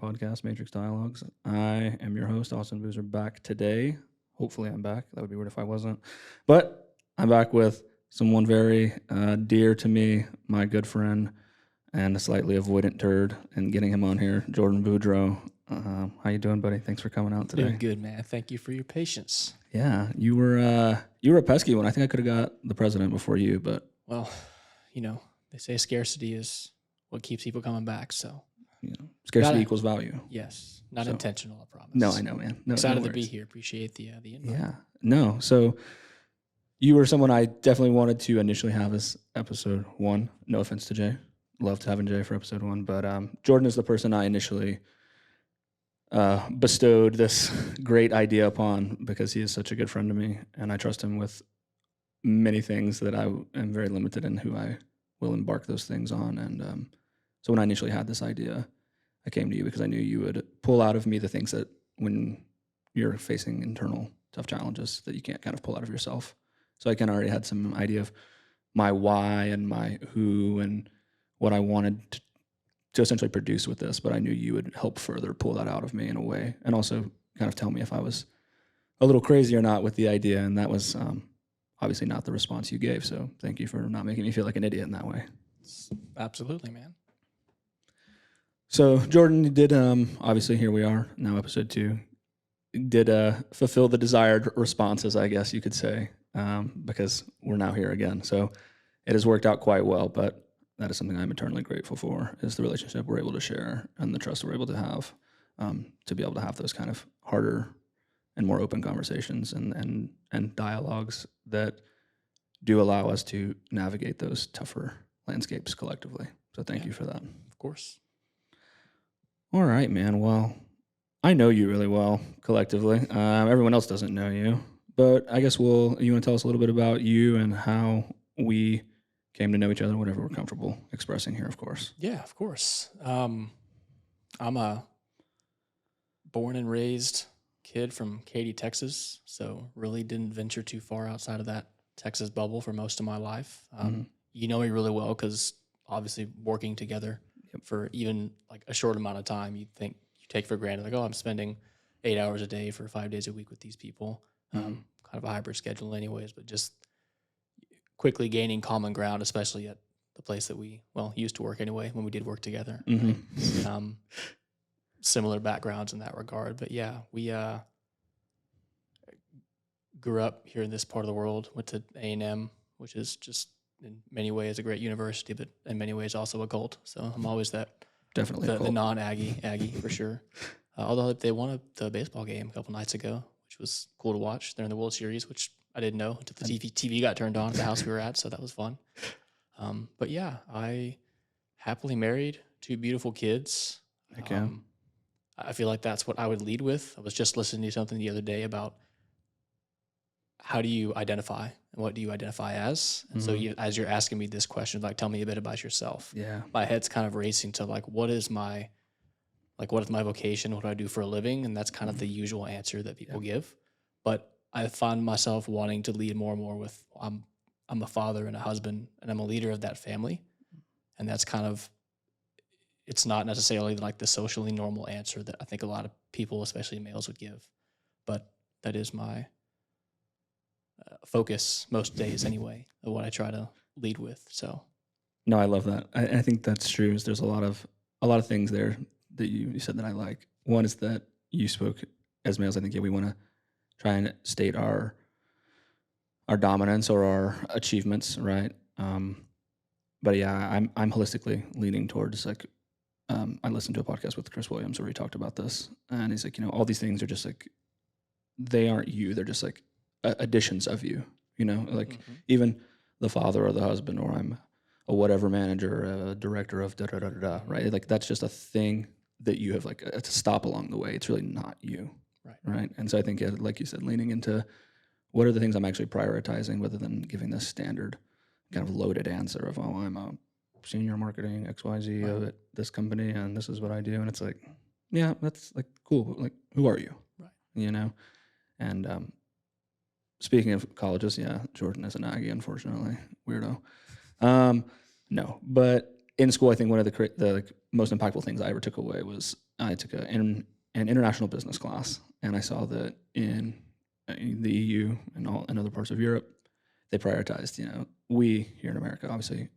podcast, Matrix Dialogues. I am your host, Austin Boozer, back today. Hopefully I'm back. That would be weird if I wasn't. But I'm back with someone very dear to me, my good friend, and a slightly avoidant turd, and getting him on here, Jordan Boudreaux. How you doing, buddy? Thanks for coming out today. Doing good, man. Thank you for your patience. Yeah, you were a pesky one. I think I could have got the president before you, but... Well, they say scarcity is what keeps people coming back, so... Scarcity equals value. Yes. Not intentional, I promise. No, I know, man. No, Excited to be here. Appreciate the invite. Yeah. No, so you were someone I definitely wanted to initially have as episode 1. No offense to Jay. Loved having Jay for episode 1. But Jordan is the person I initially bestowed this great idea upon because he is such a good friend to me. And I trust him with many things that I am very limited in who I will embark those things on. And so when I initially had this idea, I came to you because I knew you would pull out of me the things that when you're facing internal tough challenges that you can't kind of pull out of yourself. So I kind of already had some idea of my why and my who and what I wanted to essentially produce with this, but I knew you would help further pull that out of me in a way and also kind of tell me if I was a little crazy or not with the idea. And that was obviously not the response you gave. So thank you for not making me feel like an idiot in that way. Absolutely, man. So Jordan did, obviously here we are, now episode 2, did fulfill the desired responses, I guess you could say, because we're now here again. So it has worked out quite well, but that is something I'm eternally grateful for, is the relationship we're able to share and the trust we're able to have, to be able to have those kind of harder and more open conversations and dialogues that do allow us to navigate those tougher landscapes collectively. So thank you for that. Of course. All right, man. Well, I know you really well collectively. Everyone else doesn't know you, but I guess you want to tell us a little bit about you and how we came to know each other, whatever we're comfortable expressing here, of course. Yeah, of course. I'm a born and raised kid from Katy, Texas, so really didn't venture too far outside of that Texas bubble for most of my life. You know me really well because obviously working together for even like a short amount of time, you take for granted, like, oh, I'm spending 8 hours a day for 5 days a week with these people, kind of a hybrid schedule anyways, but just quickly gaining common ground, especially at the place that we, used to work anyway, when we did work together. Similar backgrounds in that regard. But yeah, we grew up here in this part of the world, went to A&M, which is just in many ways a great university, but in many ways also a cult. So I'm always that definitely the non-Aggie for sure. Although they won the baseball game a couple nights ago, which was cool to watch. They're in the World Series, which I didn't know until the TV got turned on at the house we were at, so that was fun. But yeah, I happily married 2 beautiful kids. I feel like that's what I would lead with. I was just listening to something the other day about how do you identify and what do you identify as? And so as you're asking me this question, like, tell me a bit about yourself. Yeah. My head's kind of racing to like, what is my vocation? What do I do for a living? And that's kind of the usual answer that people give. But I find myself wanting to lead more and more with, I'm a father and a husband and I'm a leader of that family. And that's kind of, it's not necessarily like the socially normal answer that I think a lot of people, especially males, would give. But that is my focus most days anyway, of what I try to lead with. So, no, I love that. I think that's true. Is there's a lot of things there that you said that I like. One is that you spoke as males. I think we want to try and state our dominance or our achievements, right? But yeah, I'm holistically leaning towards like I listened to a podcast with Chris Williams where he talked about this, and he's like, all these things are just like they aren't you. They're just like additions of you, like even the father or the husband, or I'm a whatever manager, a director of da-da-da-da-da, right? Like that's just a thing that you have like a stop along the way. It's really not you, right? And so I think, like you said, leaning into what are the things I'm actually prioritizing rather than giving this standard kind of loaded answer of, oh, I'm a senior marketing XYZ at this company and this is what I do. And it's like, yeah, that's like cool. Like, who are you? Right. And speaking of colleges, yeah, Jordan is an Aggie, unfortunately. Weirdo. No, but in school, I think one of the most impactful things I ever took away was I took an international business class, and I saw that in the EU and other parts of Europe, they prioritized. We here in America obviously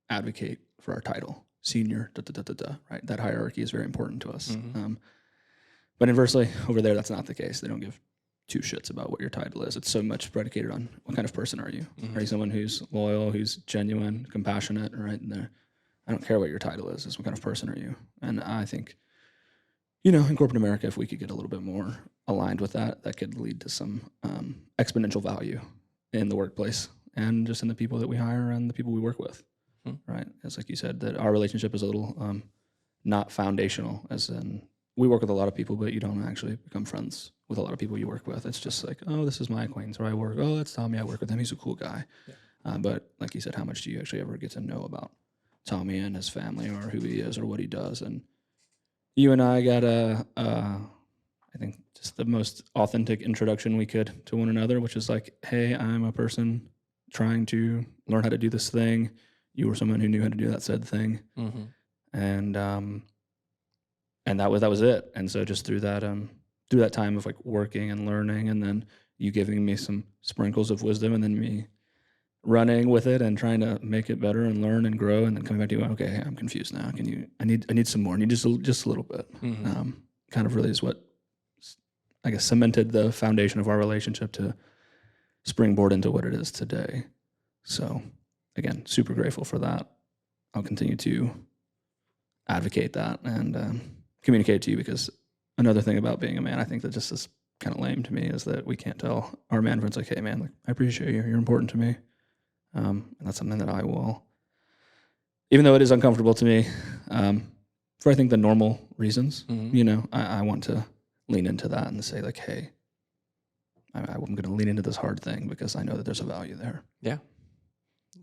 advocate for our title, senior, right? That hierarchy is very important to us. But inversely, over there, that's not the case. They don't give two shits about what your title is. It's so much predicated on what kind of person are you? Are you someone who's loyal, who's genuine, compassionate, right? And I don't care what your title is. It's what kind of person are you? And I think, in corporate America, if we could get a little bit more aligned with that, that could lead to some exponential value in the workplace and just in the people that we hire and the people we work with, right? It's like you said, that our relationship is a little not foundational, as in we work with a lot of people, but you don't actually become friends with a lot of people you work with. It's just like, oh, this is my acquaintance, or I work, oh, that's Tommy, I work with him, he's a cool guy. Yeah. But like you said, how much do you actually ever get to know about Tommy and his family, or who he is, or what he does? And you and I got I think just the most authentic introduction we could to one another, which is like, hey, I'm a person trying to learn how to do this thing. You were someone who knew how to do that said thing. And that was it. And so just through that time of like working and learning, and then you giving me some sprinkles of wisdom, and then me running with it and trying to make it better and learn and grow, and then coming back to you, okay, I'm confused now. I need some more. I need just a little bit. Kind of really is what, I guess, cemented the foundation of our relationship to springboard into what it is today. So again, super grateful for that. I'll continue to advocate that and communicate to you, because another thing about being a man, I think that just is kind of lame to me, is that we can't tell our man friends like, hey man, like, I appreciate you. You're important to me. And that's something that I will, even though it is uncomfortable to me, for I think the normal reasons, I want to lean into that and say like, hey, I'm going to lean into this hard thing because I know that there's a value there. Yeah.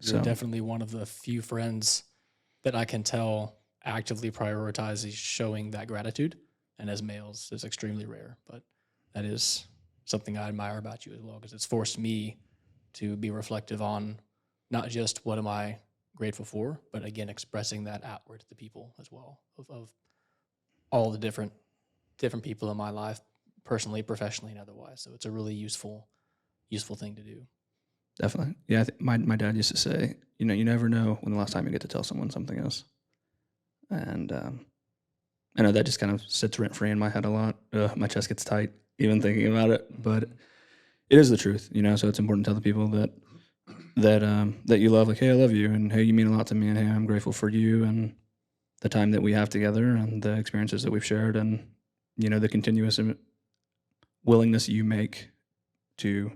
You're definitely one of the few friends that I can tell actively prioritizes showing that gratitude. And as males, is extremely rare. But that is something I admire about you as well, because it's forced me to be reflective on not just what am I grateful for, but again, expressing that outward to the people as well, of all the different people in my life, personally, professionally, and otherwise. So it's a really useful thing to do. Definitely. Yeah, my dad used to say, you never know when the last time you get to tell someone something is. And I know that just kind of sits rent-free in my head a lot. My chest gets tight even thinking about it, but it is the truth, so it's important to tell the people that you love, like, hey, I love you, and hey, you mean a lot to me, and hey, I'm grateful for you and the time that we have together and the experiences that we've shared, and, the continuous willingness you make to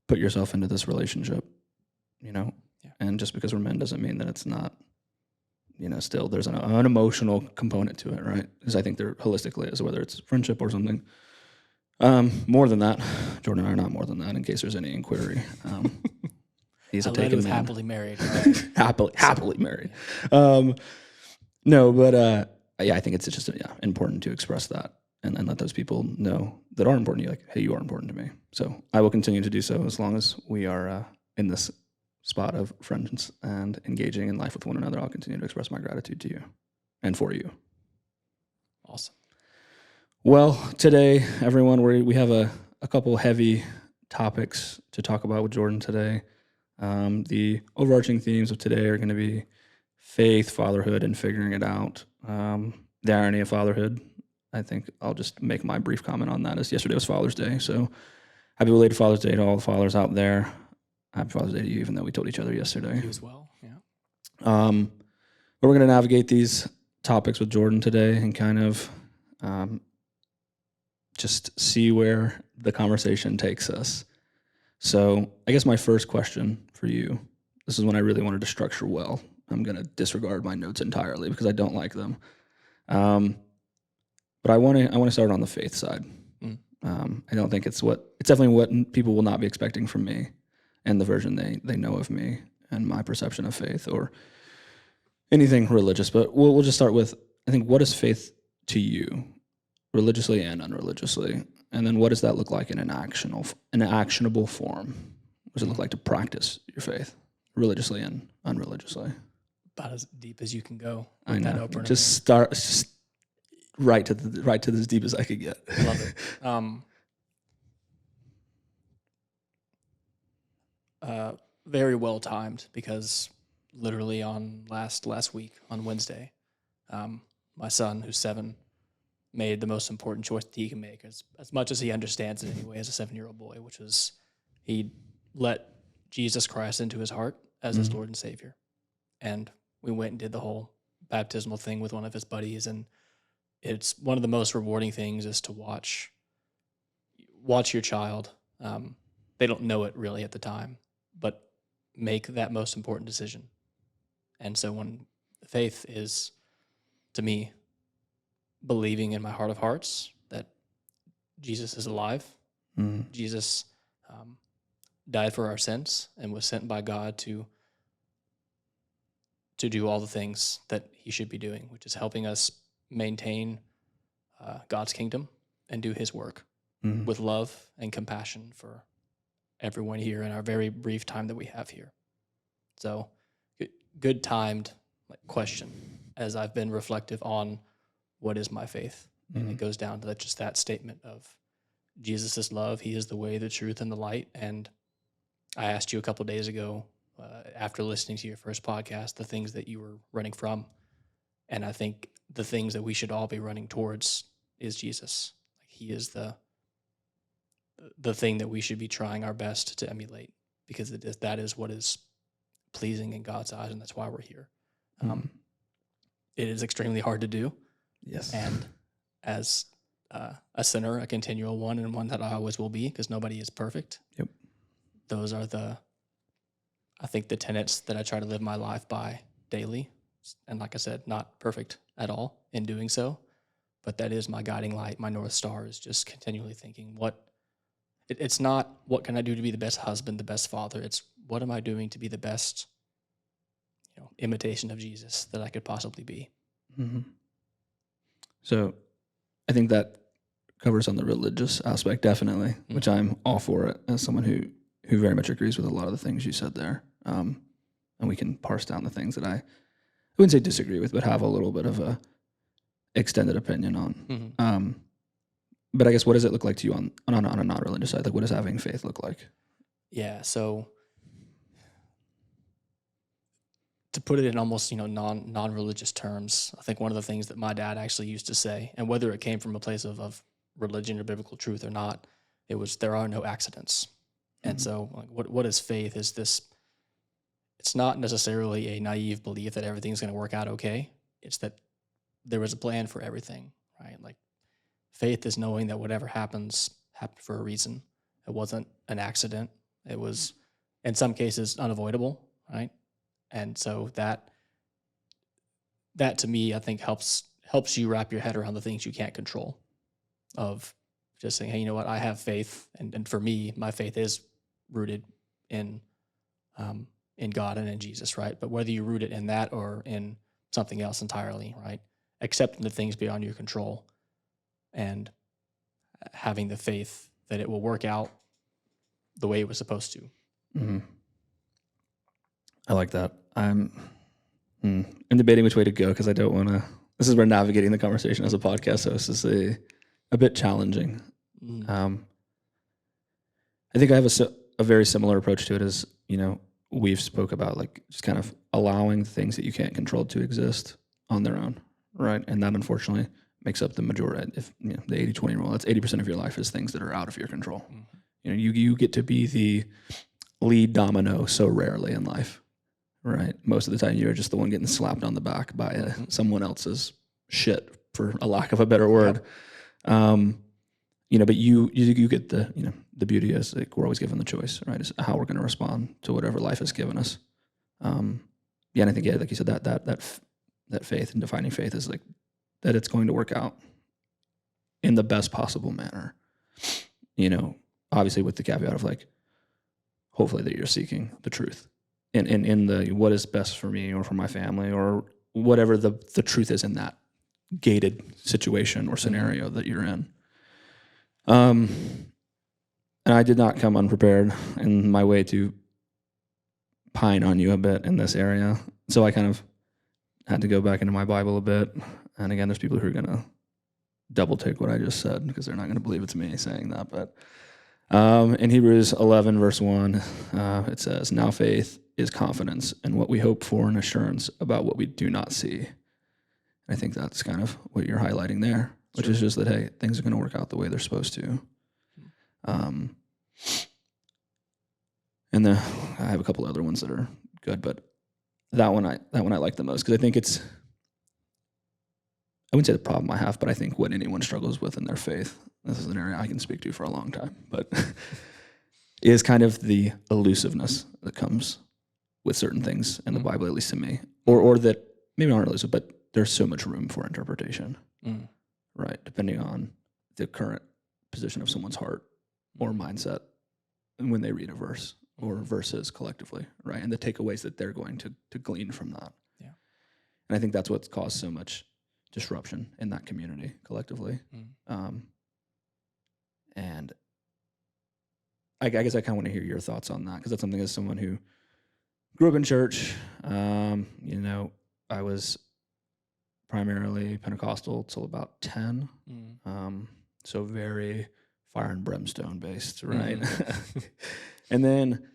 put yourself into this relationship, Yeah. And just because we're men doesn't mean that it's not, still there's an emotional component to it, right? Because I think there holistically is, whether it's friendship or something. More than that, Jordan and I are not more than that, in case there's any inquiry. He's a taken man. Happily married. Right? happily married. No, but yeah, I think it's just important to express that and let those people know that are important to you, like, hey, you are important to me. So I will continue to do so as long as we are in this spot of friends and engaging in life with one another. I'll continue to express my gratitude to you and for you. Awesome. Well, today, everyone, we have a couple heavy topics to talk about with Jordan today. The overarching themes of today are going to be faith, fatherhood, and figuring it out. The irony of fatherhood. I think I'll just make my brief comment on that, as yesterday was Father's Day. So happy belated Father's Day to all the fathers out there. Happy Father's Day to you, even though we told each other yesterday. You as well, yeah. But we're going to navigate these topics with Jordan today and kind of just see where the conversation takes us. So I guess my first question for you, this is when I really wanted to structure well. I'm going to disregard my notes entirely because I don't like them. But I want to start on the faith side. I don't think it's definitely what people will not be expecting from me and the version they know of me and my perception of faith or anything religious. But we'll just start with, I think, what is faith to you, religiously and unreligiously? And then what does that look like in an actionable form? What does it look like to practice your faith, religiously and unreligiously? about as deep as you can go. I With that know. opener. Just right to as deep as I could get. Love it. Very well timed, because literally on last week on Wednesday, my son, who's 7, made the most important choice that he can make, as much as he understands it anyway, as a 7-year-old boy, which was he let Jesus Christ into his heart as his Lord and Savior. And we went and did the whole baptismal thing with one of his buddies, and it's one of the most rewarding things is to watch your child. They don't know it really at the time, but make that most important decision. And so when faith is, to me, believing in my heart of hearts that Jesus is alive, Jesus died for our sins and was sent by God to do all the things that he should be doing, which is helping us maintain God's kingdom and do his work with love and compassion for everyone here in our very brief time that we have here. So good timed question as I've been reflective on what is my faith. And it goes down to just that statement of Jesus is love. He is the way, the truth, and the light. And I asked you a couple of days ago, after listening to your first podcast, the things that you were running from. And I think the things that we should all be running towards is Jesus. He is the thing that we should be trying our best to emulate, because that is what is pleasing in God's eyes, and that's why we're here. It is extremely hard to do. Yes. And as a sinner, a continual one, and one that I always will be, because nobody is perfect. Yep. Those are I think the tenets that I try to live my life by daily. And like I said, not perfect at all in doing so, but that is my guiding light. My North Star is just continually thinking it's not what can I do to be the best husband, the best father. It's what am I doing to be the best, imitation of Jesus that I could possibly be. So I think that covers on the religious aspect, definitely, which I'm all for it as someone who very much agrees with a lot of the things you said there. And we can parse down the things that I wouldn't say disagree with, but have a little bit of a extended opinion on. But I guess, what does it look like to you on a non-religious side? Like, what does having faith look like? Yeah, so to put it in almost, non-religious terms, I think one of the things that my dad actually used to say, and whether it came from a place of religion or biblical truth or not, it was, there are no accidents. And so what is faith is this, it's not necessarily a naive belief that everything's going to work out okay. It's that there was a plan for everything, right? Like, faith is knowing that whatever happened for a reason. It wasn't an accident. It was, in some cases, unavoidable, right? And so that to me, I think helps you wrap your head around the things you can't control, of just saying, hey, you know what, I have faith. And for me, my faith is rooted in God and in Jesus, right? But whether you root it in that or in something else entirely, right? Accepting the things beyond your control and having the faith that it will work out the way it was supposed to. I like that. I'm debating which way to go, because I don't want to. This is where navigating the conversation as a podcast host is a bit challenging. I think I have a very similar approach to it, as we've spoke about, like, just kind of allowing things that you can't control to exist on their own, right? And that, unfortunately, makes up the majority. If the 80-20 rule, that's 80% of your life is things that are out of your control. You get to be the lead domino so rarely in life, right? Most of the time, you're just the one getting slapped on the back by someone else's shit, for a lack of a better word. But you get the beauty is, like, we're always given the choice, right? Is how we're going to respond to whatever life has given us. And I think, like you said, that faith and defining faith is like that it's going to work out in the best possible manner. Obviously with the caveat of, like, hopefully that you're seeking the truth and in the what is best for me or for my family or whatever the truth is in that gated situation or scenario that you're in. And I did not come unprepared in my way to pine on you a bit in this area. So I kind of had to go back into my Bible a bit. And again, there's people who are going to double take what I just said because they're not going to believe it's me saying that. But in Hebrews 11, verse 1, it says, "Now faith is confidence in what we hope for and assurance about what we do not see." I think that's kind of what you're highlighting there, which is just that, hey, things are going to work out the way they're supposed to. And then I have a couple other ones that are good, but that one I like the most because I think it's, I wouldn't say the problem I have, but I think what anyone struggles with in their faith, this is an area I can speak to for a long time, but is kind of the elusiveness that comes with certain things in the Bible, at least to me, or that maybe aren't elusive, but there's so much room for interpretation, right? Depending on the current position of someone's heart or mindset when they read a verse or verses collectively, right? And the takeaways that they're going to glean from that. Yeah. And I think that's what's caused so much disruption in that community collectively. And I guess I kind of want to hear your thoughts on that because that's something as someone who grew up in church, I was primarily Pentecostal till about 10. So very fire and brimstone based, right? And then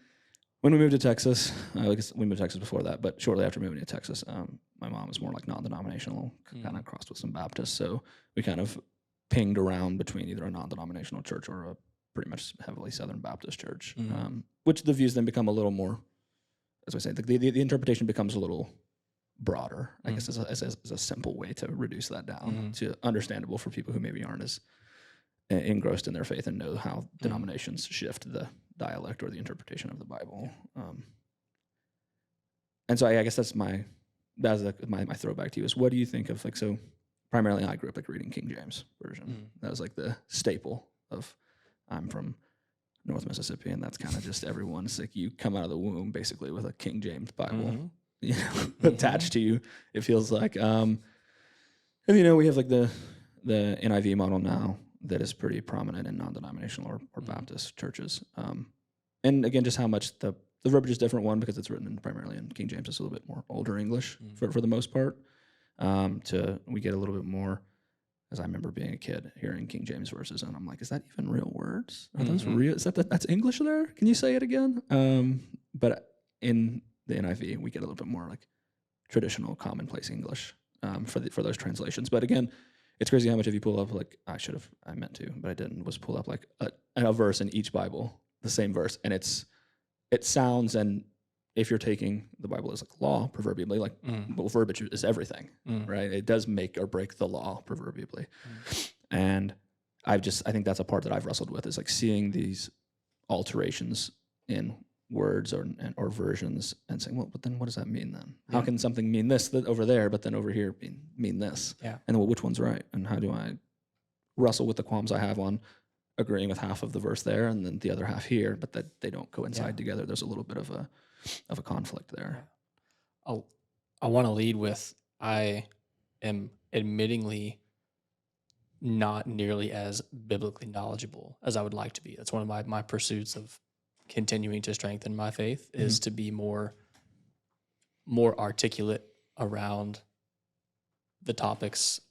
when we moved to Texas, I guess we moved to Texas before that, but shortly after moving to Texas, my mom was more like non-denominational, kind of crossed with some Baptists. So we kind of pinged around between either a non-denominational church or a pretty much heavily Southern Baptist church, which the views then become a little more, as I say, the interpretation becomes a little broader, I guess, is a simple way to reduce that down to understandable for people who maybe aren't as engrossed in their faith and know how denominations shift the dialect or the interpretation of the Bible. And so I guess that's my throwback to you is, what do you think of, like, so primarily I grew up like reading King James Version. That was like the staple of, I'm from North Mississippi, and that's kind of just everyone's, like, you come out of the womb basically with a King James Bible attached to you, it feels like. And we have like the NIV model now that is pretty prominent in non-denominational or Baptist churches. And again, just how much the verbiage is different, one, because it's written primarily in King James. It's a little bit more older English for the most part. We get a little bit more, as I remember being a kid, hearing King James verses, and I'm like, is that even real words? Are those real? Is that's English there? Can you say it again? But in the NIV, we get a little bit more like traditional, commonplace English for those translations. But again, it's crazy how much, if you pull up, like, I meant to, but I didn't, was pull up like a verse in each Bible, the same verse, and it sounds, and if you're taking the Bible as like law, proverbially, like, well, verbiage is everything, right? It does make or break the law, proverbially. And I think that's a part that I've wrestled with, is like seeing these alterations in words or versions and saying, well, but then what does that mean then? How can something mean this over there, but then over here mean this? Yeah. And well, which one's right? And how do I wrestle with the qualms I have on agreeing with half of the verse there and then the other half here, but that they don't coincide together? There's a little bit of a conflict there. I want to lead with, I am admittingly not nearly as biblically knowledgeable as I would like to be. That's one of my pursuits of continuing to strengthen my faith, is to be more articulate around the topics,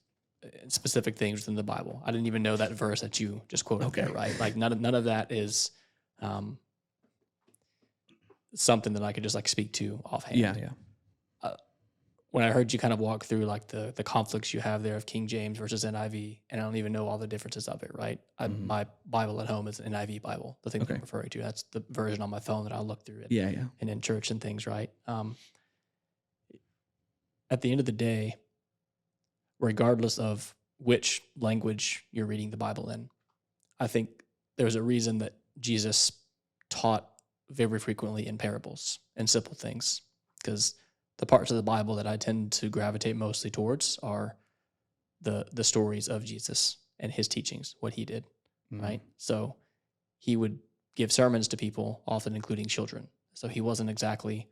specific things within the Bible. I didn't even know that verse that you just quoted there, right? Like none of that is something that I could just like speak to offhand. Yeah. When I heard you kind of walk through like the conflicts you have there of King James versus NIV, and I don't even know all the differences of it, right? My Bible at home is an NIV Bible, the thing that I'm referring to. That's the version on my phone that I look through it. And in church and things, right? At the end of the day, regardless of which language you're reading the Bible in, I think there's a reason that Jesus taught very frequently in parables and simple things, because the parts of the Bible that I tend to gravitate mostly towards are the stories of Jesus and his teachings, what he did, right? So he would give sermons to people, often including children. So he wasn't exactly,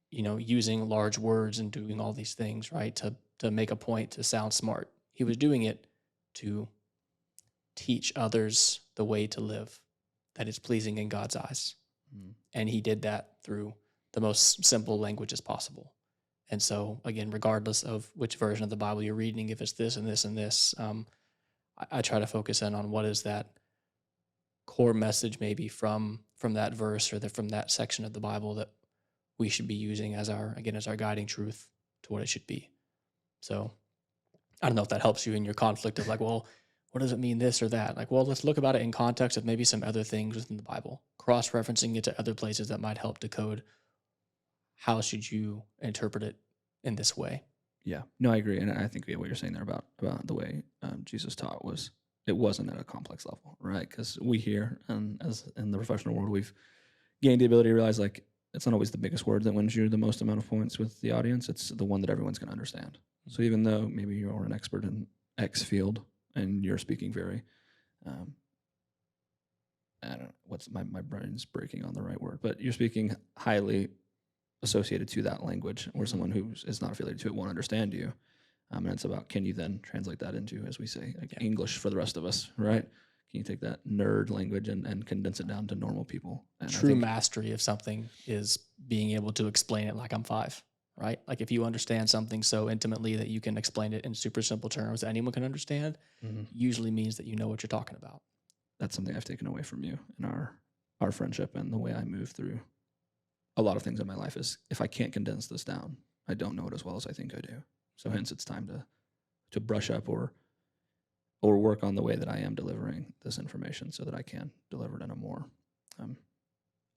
using large words and doing all these things, right, to make a point, to sound smart. He was doing it to teach others the way to live that is pleasing in God's eyes. And he did that through the most simple language as possible. And so, again, regardless of which version of the Bible you're reading, if it's this and this and this, I try to focus in on what is that core message maybe from that verse or from that section of the Bible that we should be using as our guiding truth to what it should be. So I don't know if that helps you in your conflict of like, well, what does it mean this or that? Like, well, let's look about it in context of maybe some other things within the Bible, cross-referencing it to other places that might help decode how should you interpret it in this way. Yeah, no, I agree, and I think what you're saying there about the way Jesus taught it wasn't at a complex level, right? Because we hear, as in the professional world, we've gained the ability to realize like it's not always the biggest word that wins you the most amount of points with the audience. It's the one that everyone's going to understand. So even though maybe you're an expert in X field and you're speaking very, I don't know what's my brain's breaking on the right word, but you're speaking highly associated to that language, where someone who is not affiliated to it won't understand you. And it's about, can you then translate that into, as we say, like English for the rest of us, right? Can you take that nerd language and condense it down to normal people? And true mastery of something is being able to explain it like I'm 5, right? Like if you understand something so intimately that you can explain it in super simple terms that anyone can understand, usually means that you know what you're talking about. That's something I've taken away from you in our friendship and the way I move through a lot of things in my life is if I can't condense this down, I don't know it as well as I think I do. So hence it's time to brush up or work on the way that I am delivering this information so that I can deliver it in a more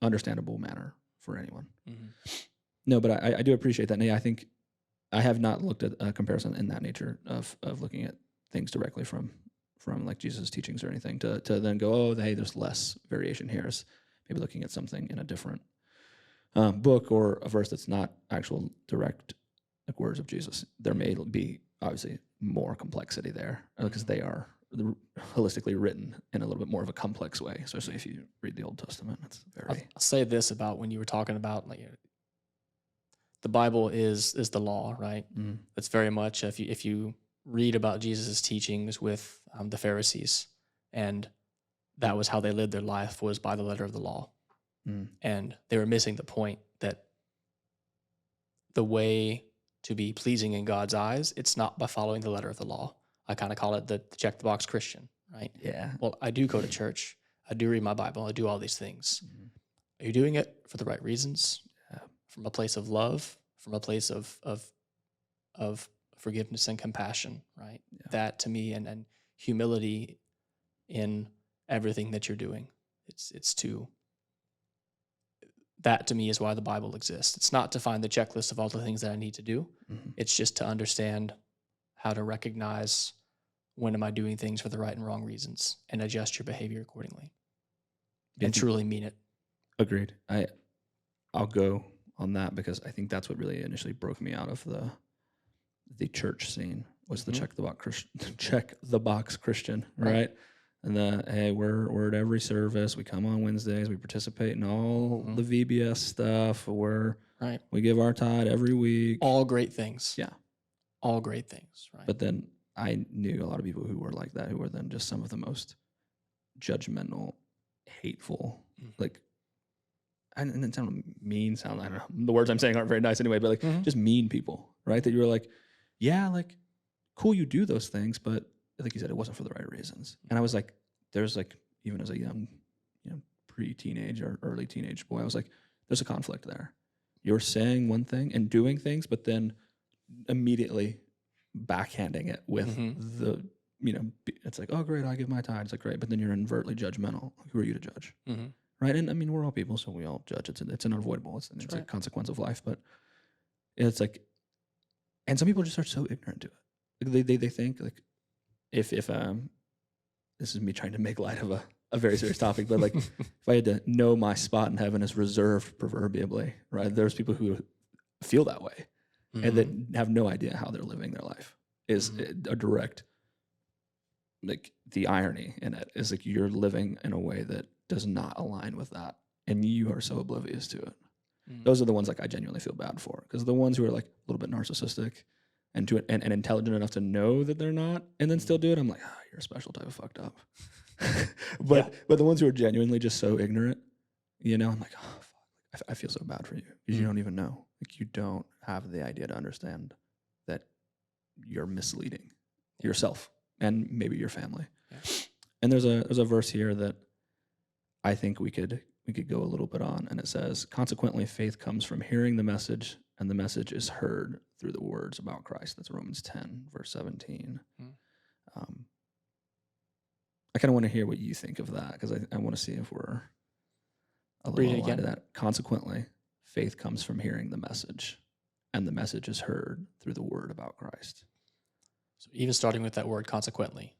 understandable manner for anyone. No, but I do appreciate that. And I think I have not looked at a comparison in that nature of looking at things directly from like Jesus' teachings or anything to then go, oh, hey, there's less variation here. Is maybe looking at something in a different book or a verse that's not actual direct like words of Jesus. There may be obviously more complexity there because they are holistically written in a little bit more of a complex way, especially if you read the Old Testament. It's very. I'll say this about when you were talking about like the Bible is the law, right? It's very much if you read about Jesus' teachings with the Pharisees, and that was how they lived their life, was by the letter of the law. And they were missing the point that the way to be pleasing in God's eyes, it's not by following the letter of the law. I kind of call it the check-the-box Christian, right? Yeah. Well, I do go to church. I do read my Bible. I do all these things. Are you doing it for the right reasons? From a place of love, from a place of forgiveness and compassion, right? Yeah. That to me, and humility in everything that you're doing. That to me is why the Bible exists. It's not to find the checklist of all the things that I need to do. It's just to understand how to recognize when am I doing things for the right and wrong reasons and adjust your behavior accordingly and truly mean it. Agreed. I'll go on that because I think that's what really initially broke me out of the church scene was the check the box Christian, right? And hey, we're at every service. We come on Wednesdays. We participate in all the VBS stuff. We give our tithe every week. All great things. Yeah. All great things, right? But then I knew a lot of people who were like that, who were then just some of the most judgmental, hateful, like, and it sounded mean, I don't know. The words I'm saying aren't very nice anyway, but like just mean people, right? That you were like, yeah, like, cool, you do those things, but like you said, it wasn't for the right reasons. And I was like, there's like, even as a young, pre-teenage or early teenage boy, I was like, there's a conflict there. You're saying one thing and doing things, but then immediately backhanding it with the, it's like, oh, great, I give my tithe. It's like, great. But then you're overtly judgmental. Who are you to judge? Right? And I mean, we're all people, so we all judge. It's unavoidable. It's a consequence of life. But it's like, and some people just are so ignorant to it. Like they think like, if this is me trying to make light of a very serious topic, but like if I had to know my spot in heaven is reserved proverbially, right? There's people who feel that way and that have no idea how they're living their life is a direct, like the irony in it is like you're living in a way that does not align with that. And you are so oblivious to it. Those are the ones like I genuinely feel bad for because the ones who are like a little bit narcissistic and intelligent enough to know that they're not, and then still do it. I'm like, you're a special type of fucked up. But the ones who are genuinely just so ignorant, I'm like, oh fuck, I feel so bad for you because you don't even know. Like you don't have the idea to understand that you're misleading yourself and maybe your family. Yeah. And there's a verse here that I think we could go a little bit on, and it says, consequently, faith comes from hearing the message, and the message is heard through the words about Christ. That's Romans 10, verse 17. I kind of want to hear what you think of that, because I want to see if we're a little aligned to that. Consequently, faith comes from hearing the message, and the message is heard through the word about Christ. So even starting with that word consequently,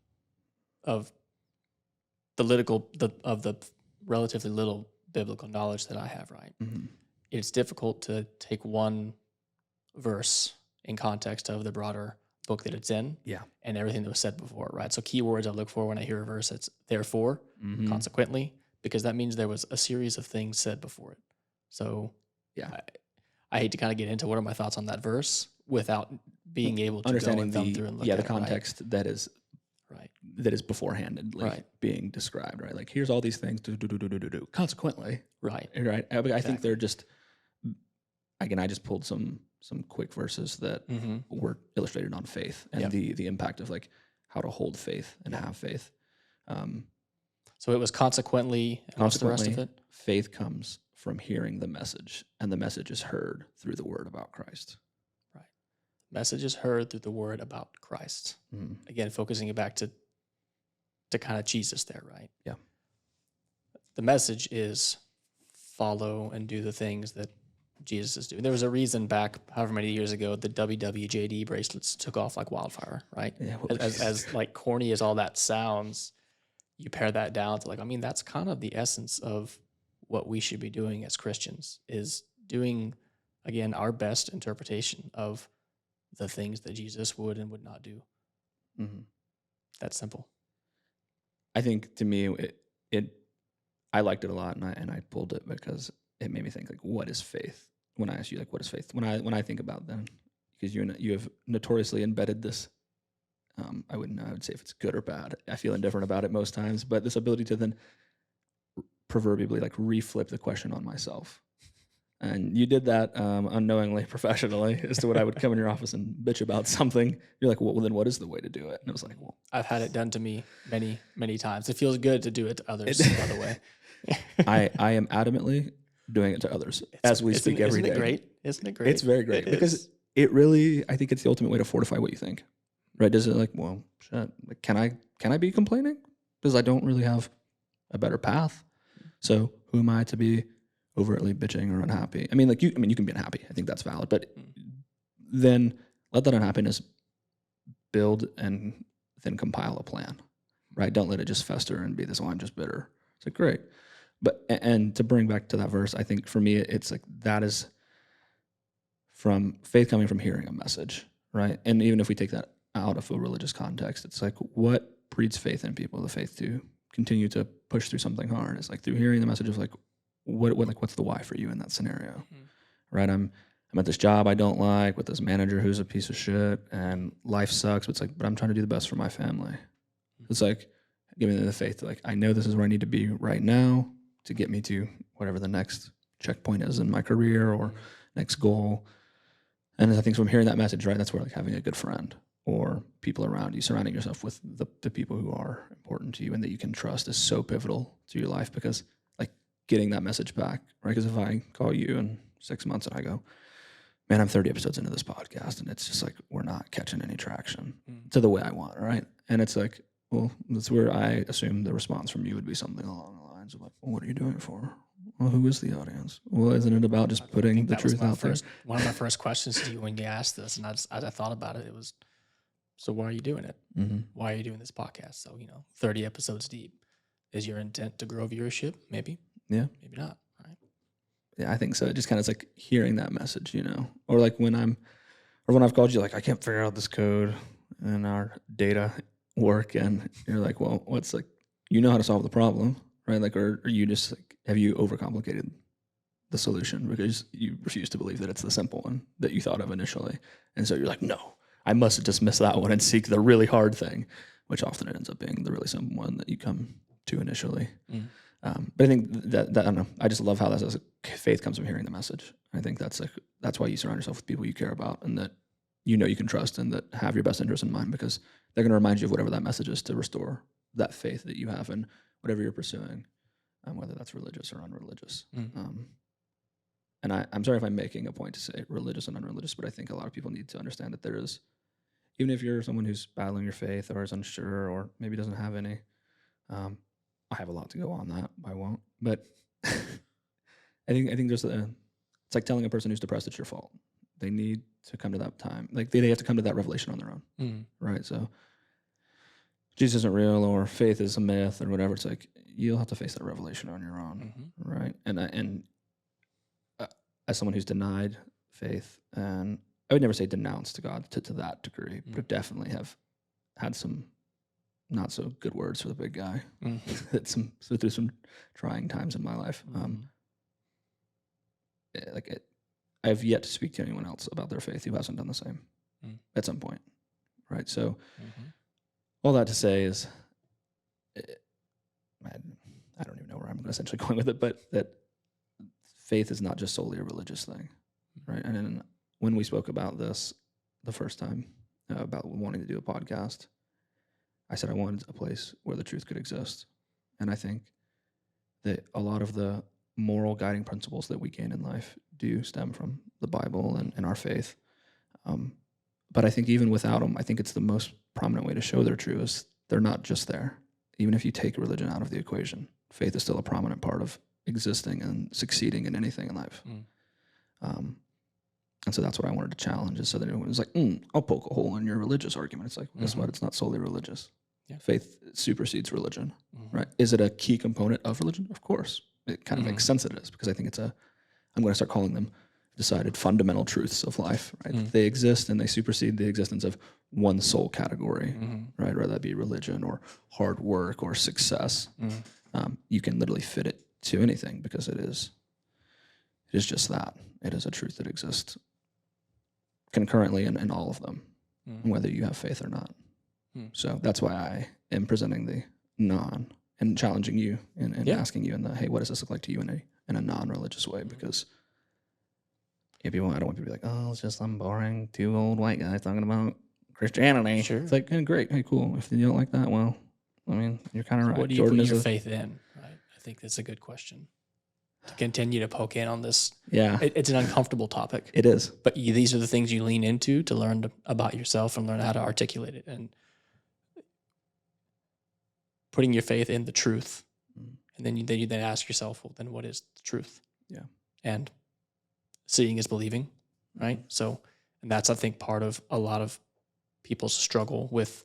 of the relatively little biblical knowledge that I have, right? Mm-hmm. It's difficult to take one verse in context of the broader book that it's in, and everything that was said before, right? So keywords I look for when I hear a verse, it's therefore, consequently, because that means there was a series of things said before it. So I hate to kind of get into what are my thoughts on that verse without being able to understanding go and thumb through and look at the context, right? that is that is beforehandedly being described, right? Like here's all these things, consequently, right? I think they're just, again, I just pulled some quick verses that were illustrated on faith and the impact of like how to hold faith and have faith. So it was consequently, what's the rest of it? Faith comes from hearing the message, and the message is heard through the word about Christ. Right. Message is heard through the word about Christ. Again, focusing it back to kind of Jesus there, right? Yeah. The message is follow and do the things that Jesus is doing. There was a reason back however many years ago the WWJD bracelets took off like wildfire, right? Yeah, as like corny as all that sounds, you pair that down to like, I mean, that's kind of the essence of what we should be doing as Christians, is doing, again, our best interpretation of the things that Jesus would and would not do. That's simple. I think to me, I liked it a lot, and I pulled it because it made me think like, what is faith? When I ask you like, what is faith? When I think about them, because you have notoriously embedded this. I wouldn't know. I would say if it's good or bad. I feel indifferent about it most times, but this ability to then proverbially like reflip the question on myself. And you did that unknowingly, professionally, as to when I would come in your office and bitch about something. You're like, well, then what is the way to do it? And it was like, well, I've had it done to me many, many times. It feels good to do it to others, by the way. I am adamantly doing it to others as we speak every day. Isn't it great? Isn't it great? It's very great because it really, I think it's the ultimate way to fortify what you think, right? Does it like, well, shit, like, can I be complaining? Because I don't really have a better path. So who am I to be overtly bitching or unhappy? I mean, like you can be unhappy. I think that's valid, but then let that unhappiness build and then compile a plan, right? Don't let it just fester and be this, oh, I'm just bitter. It's like, great. But, and to bring back to that verse, I think for me, it's like, that is from faith coming from hearing a message, right? And even if we take that out of a religious context, it's like, what breeds faith in people, the faith to continue to push through something hard? It's like through hearing the message of like, what's the why for you in that scenario, right? I'm at this job I don't like with this manager who's a piece of shit, and life sucks. But it's like, but I'm trying to do the best for my family. It's like giving them the faith to like, I know this is where I need to be right now to get me to whatever the next checkpoint is in my career or next goal. And I think from hearing that message, right, that's where like having a good friend or people around you, surrounding yourself with the people who are important to you and that you can trust is so pivotal to your life, because like getting that message back, right? Because if I call you in 6 months and I go, man, I'm 30 episodes into this podcast and it's just like, we're not catching any traction to the way I want, right? And it's like, well, that's where I assume the response from you would be something along the lines of like, well, what are you doing it for? Well, who is the audience? Well, isn't it about just putting the truth out there? One of my first questions to you when you asked this, and as I thought about it, it was, so why are you doing it? Why are you doing this podcast? So, 30 episodes deep. Is your intent to grow viewership? Maybe. Yeah. Maybe not. Right. Yeah, I think so. It just kind of is like hearing that message, or like when I've called you, like, I can't figure out this code in our data work, and you're like, well, what's like, how to solve the problem, right? Like, or you just like, have you overcomplicated the solution because you refuse to believe that it's the simple one that you thought of initially? And so you're like, no, I must dismiss that one and seek the really hard thing, which often it ends up being the really simple one that you come to initially. But I think that I don't know. I just love how that faith comes from hearing the message. I think that's why you surround yourself with people you care about and that you can trust and that have your best interest in mind, because they're going to remind you of whatever that message is to restore that faith that you have in whatever you're pursuing, whether that's religious or unreligious. And I'm sorry if I'm making a point to say religious and unreligious, but I think a lot of people need to understand that there is, even if you're someone who's battling your faith or is unsure or maybe doesn't have any, I have a lot to go on that. I won't. But I think there's it's like telling a person who's depressed it's your fault. They need to come to that time. Like they have to come to that revelation on their own. Right? So Jesus isn't real or faith is a myth or whatever. It's like you'll have to face that revelation on your own. Right? And as someone who's denied faith, and I would never say denounce to God to that degree, but definitely have had some not so good words for the big guy. Through some trying times in my life. I have yet to speak to anyone else about their faith who hasn't done the same at some point, right? So all that to say is, I don't even know where I'm essentially going with it, but that faith is not just solely a religious thing, right? And then when we spoke about this the first time, about wanting to do a podcast, I said I wanted a place where the truth could exist. And I think that a lot of the moral guiding principles that we gain in life do stem from the Bible and our faith. But I think even without them, I think it's the most prominent way to show they're true is they're not just there. Even if you take religion out of the equation, faith is still a prominent part of existing and succeeding in anything in life. And so that's what I wanted to challenge, is so that everyone was like, I'll poke a hole in your religious argument. It's like, well, guess what? It's not solely religious. Yeah. Faith supersedes religion, right? Is it a key component of religion? Of course. It kind of makes sense it is, because I think I'm going to start calling them decided fundamental truths of life, right? They exist and they supersede the existence of one sole category, right? Whether that be religion or hard work or success. You can literally fit it to anything because it is just that. It is a truth that exists concurrently in all of them, whether you have faith or not. So that's why I am presenting the non and challenging you and asking you in the, hey, what does this look like to you in a non-religious way? Because I don't want people to be like, oh, it's just some boring two old white guys talking about Christianity. Sure. It's like, great, hey, cool. If you don't like that, well, I mean, you're kind of right. What do you put your faith in? Right. I think that's a good question to continue to poke in on this. Yeah, it's an uncomfortable topic. It is, but these are the things you lean into to learn about yourself and learn how to articulate it. And putting your faith in the truth, and then you ask yourself, well, then what is the truth? Yeah, and seeing is believing, right? So, and that's, I think, part of a lot of people's struggle with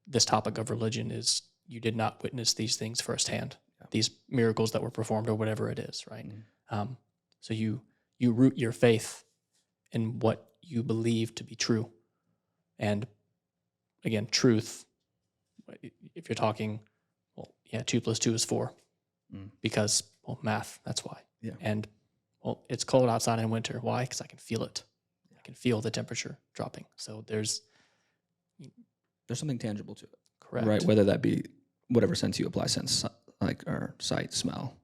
this topic of religion is you did not witness these things firsthand, these miracles that were performed or whatever it is, right? So you root your faith in what you believe to be true. And again, truth, if you're talking, 2 + 2 is 4 because, math, that's why. Yeah. And it's cold outside in winter. Why? Because I can feel it. I can feel the temperature dropping. So there's something tangible to it. Correct. Right? Whether that be whatever sense you apply, sense like our sight, smell,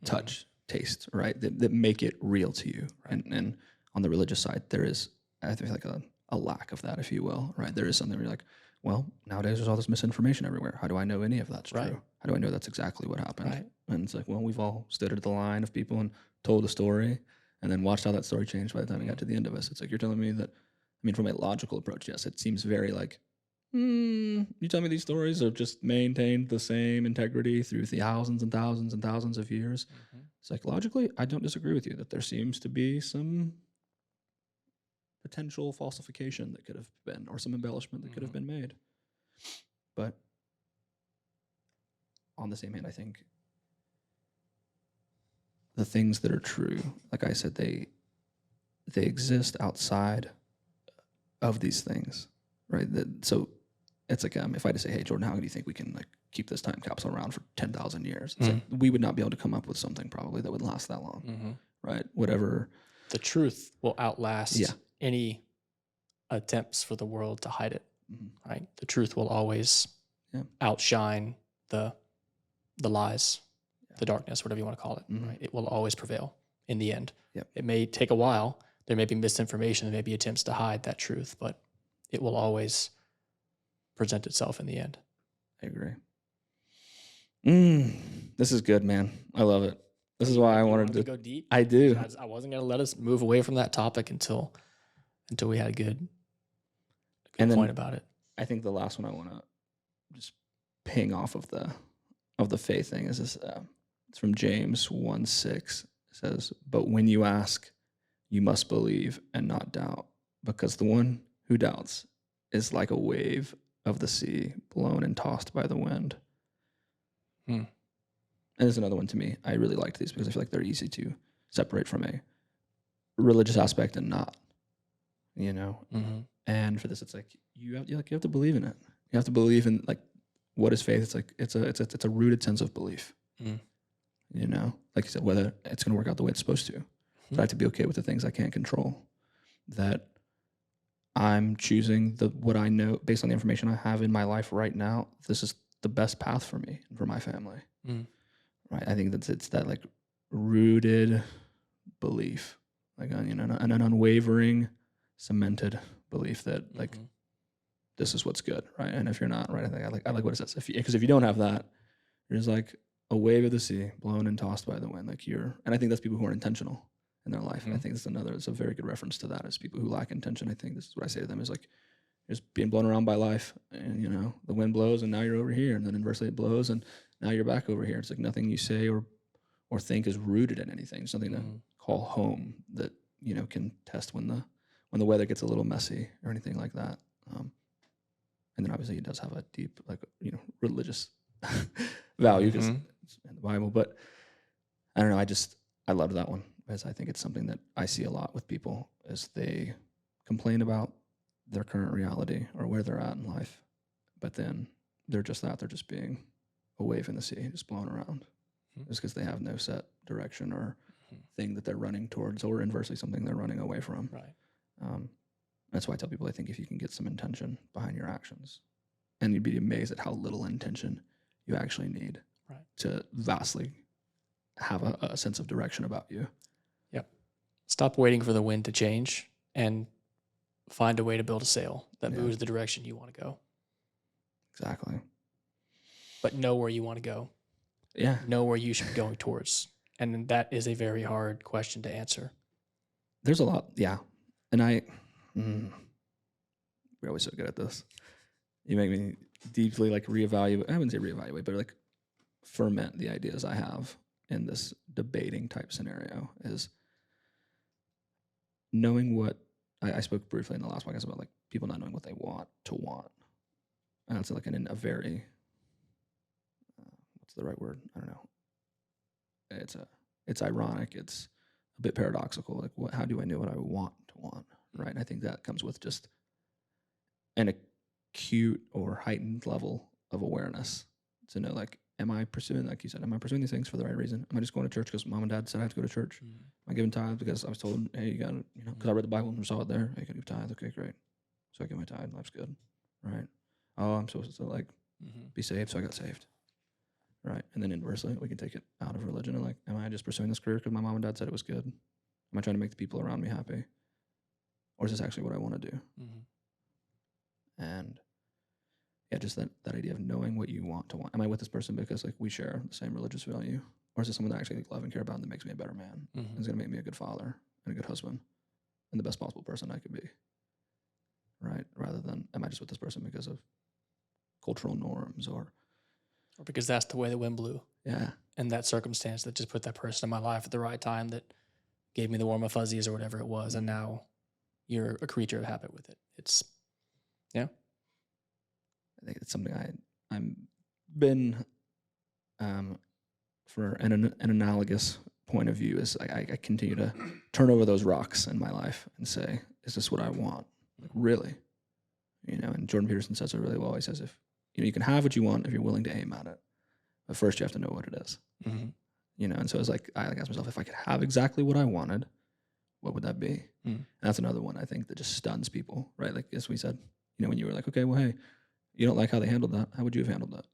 touch, taste, right? That make it real to you. Right. And on the religious side, there is, I think, like a lack of that, if you will, right? There is something where you're like, well, nowadays there's all this misinformation everywhere. How do I know any of that's true? How do I know that's exactly what happened? Right. And it's like, well, we've all stood at the line of people and told a story and then watched how that story changed by the time we got to the end of us. It's like, you're telling me that, I mean, from a logical approach, yes, it seems very like, you tell me these stories have just maintained the same integrity through thousands and thousands and thousands of years. Psychologically, I don't disagree with you that there seems to be some potential falsification that could have been, or some embellishment that could have been made. But on the same hand, I think the things that are true, like I said, they exist outside of these things, right? So it's like, if I just say, hey, Jordan, how do you think we can keep this time capsule around for 10,000 years? It's like, we would not be able to come up with something probably that would last that long, right? Whatever. The truth will outlast any attempts for the world to hide it, right? The truth will always outshine the lies. the darkness, whatever you want to call it, right? It will always prevail in the end. Yep. It may take a while. There may be misinformation. There may be attempts to hide that truth, but it will always present itself in the end. I agree. This is good, man. I love it. This is why I wanted to go deep. I do. I wasn't going to let us move away from that topic until we had a good point about it. I think the last one I want to just ping off of the faith thing is this. It's from James 1:6. It says, "But when you ask, you must believe and not doubt, because the one who doubts is like a wave of the sea, blown and tossed by the wind." And there's another one to me. I really liked these because I feel like they're easy to separate from a religious aspect and not, you know. And for this, it's like you have to believe in it. You have to believe in, like, what is faith? It's like it's a rooted sense of belief. You know, like you said, whether it's going to work out the way it's supposed to. That I have to be okay with the things I can't control. That I'm choosing what I know based on the information I have in my life right now. This is the best path for me and for my family. Right? I think it's that, like, rooted belief, like, you know, an unwavering, cemented belief that, like, this is what's good, right? And if you're not, right, I like what it says. Because if you don't have that, you're just like a wave of the sea, blown and tossed by the wind. Like, and I think that's people who are intentional in their life. And I think it's a very good reference to that, is people who lack intention. I think this is what I say to them, is like, just being blown around by life, and, you know, the wind blows and now you're over here, and then inversely it blows and now you're back over here. It's like nothing you say or think is rooted in anything. It's something to call home that, you know, can test when the weather gets a little messy or anything like that. And then obviously it does have a deep, like, you know, religious value because it's in the Bible. But I don't know. I loved that one, because I think it's something that I see a lot with people as they complain about their current reality or where they're at in life. But then they're just being a wave in the sea, just blown around. Just because they have no set direction or thing that they're running towards, or inversely something they're running away from. Right. That's why I tell people, I think if you can get some intention behind your actions, and you'd be amazed at how little intention you actually need to vastly have a sense of direction about you. Yep. Stop waiting for the wind to change and find a way to build a sail that moves the direction you want to go. Exactly. But know where you want to go. Yeah. Know where you should be going towards. And that is a very hard question to answer. There's a lot. Yeah. And we're always so good at this. You make me deeply, like, reevaluate. I wouldn't say reevaluate, but, like, ferment the ideas I have in this debating type scenario, is knowing what I spoke briefly in the last podcast about, like, people not knowing what they want to want. And that's like a very, what's the right word? I don't know. It's ironic. It's a bit paradoxical. Like, how do I know what I want to want? Right. And I think that comes with just an acute or heightened level of awareness to know, like, am I pursuing, like you said, am I pursuing these things for the right reason? Am I just going to church because mom and dad said I have to go to church? Am I giving tithes because I was told, hey, you got to, you know, because I read the Bible and saw it there. Hey, you can give tithe. Okay, great. So I give my tithe. Life's good. Right. Oh, I'm supposed to, like, be saved. So I got saved. Right. And then inversely, we can take it out of religion and, like, am I just pursuing this career because my mom and dad said it was good? Am I trying to make the people around me happy? Or is this actually what I want to do? And yeah, just that idea of knowing what you want to want. Am I with this person because, like, we share the same religious value? Or is it someone that I actually, like, love and care about and that makes me a better man? And is going to make me a good father and a good husband and the best possible person I could be? Right? Rather than, am I just with this person because of cultural norms or because that's the way the wind blew. Yeah. And that circumstance that just put that person in my life at the right time that gave me the warm and fuzzies or whatever it was. And now you're a creature of habit with it. It's, yeah. I think it's something I'm been, for an analogous point of view, is I continue to turn over those rocks in my life and say, is this what I want? Like, really? You know, and Jordan Peterson says it really well. He says, if, you know, you can have what you want if you're willing to aim at it, but first you have to know what it is. You know, and so it's like, I asked myself, if I could have exactly what I wanted, what would that be? And that's another one I think that just stuns people, right? Like, as we said, you know, when you were like, okay, well, hey, you don't like how they handled that. How would you have handled that?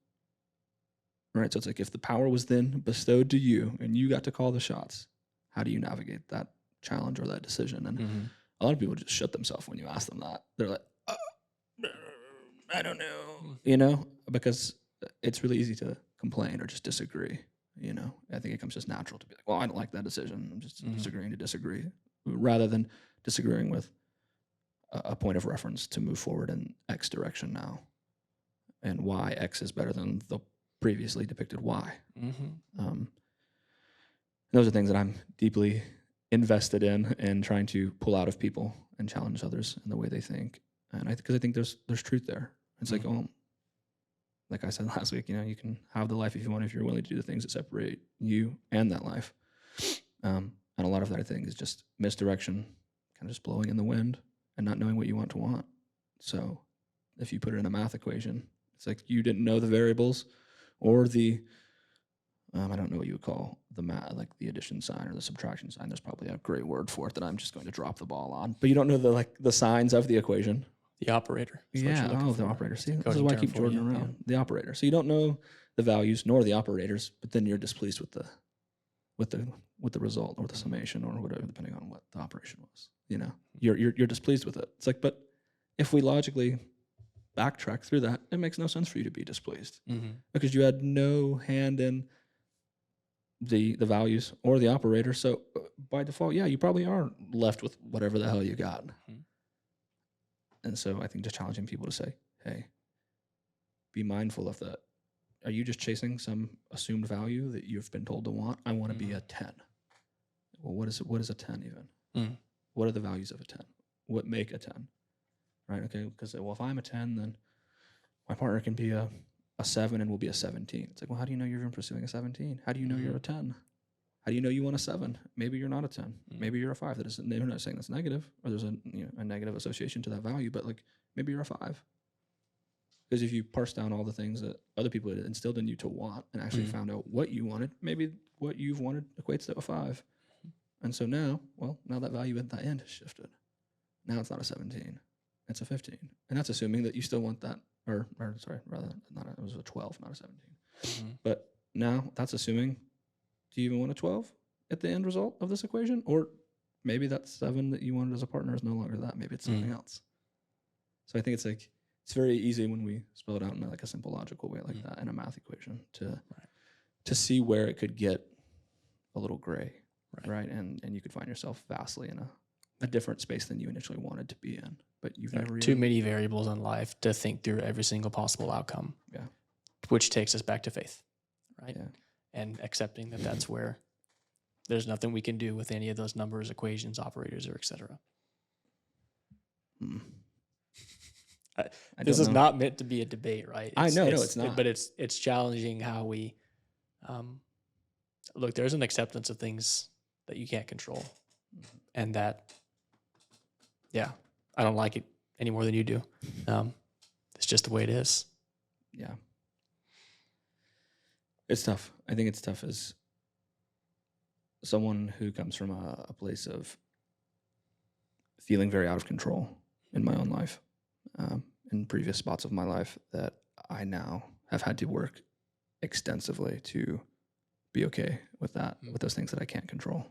right? So it's like if the power was then bestowed to you and you got to call the shots, how do you navigate that challenge or that decision? And Mm-hmm. a lot of people just shut themselves when you ask them that. They're like, I don't know, because it's really easy to complain or just disagree. I think it comes just natural to be like, well, I don't like that decision. I'm just disagreeing to disagree, rather than disagreeing with a point of reference to move forward in X direction now, and why X is better than the previously depicted Y. Those are things that I'm deeply invested in trying to pull out of people and challenge others in the way they think. And because I think there's truth there. It's like, oh, like I said last week, you can have the life if you want, if you're willing to do the things that separate you and that life. And a lot of that, I think, is just misdirection, kind of just blowing in the wind and not knowing what you want to want. So if you put it in a math equation, it's like you didn't know the variables or the, I don't know what you would call the math, like the addition sign or the subtraction sign. There's probably a great word for it that I'm just going to drop the ball on. But you don't know the signs of the equation. The operator. Yeah, the operator. See, this is why I keep Jordan around. Yeah. The operator. So you don't know the values nor the operators, but then you're displeased with the result or the summation or whatever, depending on what the operation was. You're displeased with it. It's like, but if we logically backtrack through that, it makes no sense for you to be displeased because you had no hand in the values or the operator. So by default, yeah, you probably are left with whatever the hell you got. And so I think just challenging people to say, hey, be mindful of that. Are you just chasing some assumed value that you've been told to want? I want to be a 10. Well, what is a 10 even? What are the values of a 10? What make a 10? Right? Okay, because, well, if I'm a 10, then my partner can be a 7 and we'll be a 17. It's like, well, how do you know you're even pursuing a 17? How do you know you're a 10? How do you know you want a 7? Maybe you're not a 10. Maybe you're a 5. They're not saying that's negative, or there's a negative association to that value, but like maybe you're a 5. Because if you parse down all the things that other people had instilled in you to want and actually found out what you wanted, maybe what you've wanted equates to a 5. And so now that value at the end has shifted. Now it's not a 17. It's a 15. And that's assuming that you still want that, or sorry, rather, it was a 12, not a 17. But now that's assuming, do you even want a 12 at the end result of this equation? Or maybe that 7 that you wanted as a partner is no longer that. Maybe it's something else. So I think it's like, it's very easy when we spell it out in like a simple logical way like that in a math equation to see where it could get a little gray, right? And you could find yourself vastly in a different space than you initially wanted to be in. But you've never too many variables in life to think through every single possible outcome. Yeah. Which takes us back to faith, right? Yeah. And accepting that that's where there's nothing we can do with any of those numbers, equations, operators, or et cetera. This is not meant to be a debate, right? I know, no, it's not. But it's challenging how we look. There's an acceptance of things that you can't control, and that, yeah, I don't like it any more than you do. It's just the way it is. Yeah, it's tough. I think it's tough as someone who comes from a place of feeling very out of control in my own life. In previous spots of my life that I now have had to work extensively to be okay with that, with those things that I can't control.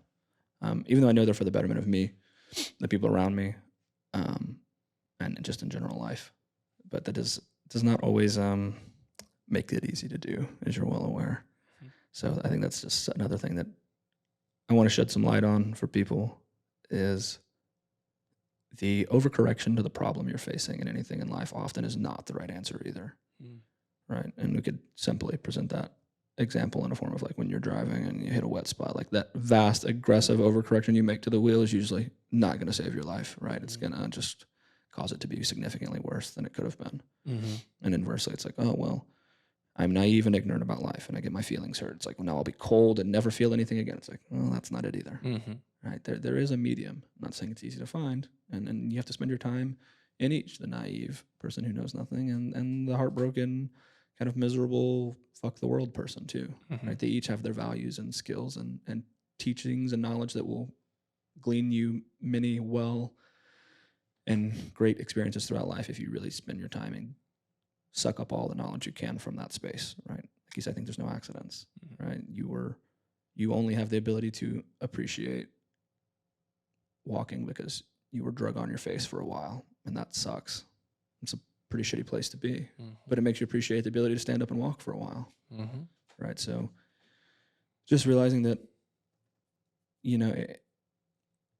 Even though I know they're for the betterment of me, the people around me, and just in general life. But that does not always make it easy to do, as you're well aware. So I think that's just another thing that I want to shed some light on for people is the overcorrection to the problem you're facing in anything in life often is not the right answer either, right? And we could simply present that example in a form of like when you're driving and you hit a wet spot, like that vast, aggressive overcorrection you make to the wheel is usually not going to save your life, right? It's going to just cause it to be significantly worse than it could have been. And inversely, it's like, oh, well, I'm naive and ignorant about life and I get my feelings hurt. It's like, well, now I'll be cold and never feel anything again. It's like, well, that's not it either. Right? There is a medium. I'm not saying it's easy to find. And you have to spend your time in each, the naive person who knows nothing and the heartbroken, kind of miserable, fuck the world person too. Right? They each have their values and skills and teachings and knowledge that will glean you many and great experiences throughout life if you really spend your time and suck up all the knowledge you can from that space, right? he said, I think there's no accidents, right? You only have the ability to appreciate walking because you were drug on your face for a while, and that sucks. It's a pretty shitty place to be, but it makes you appreciate the ability to stand up and walk for a while, right? So just realizing that,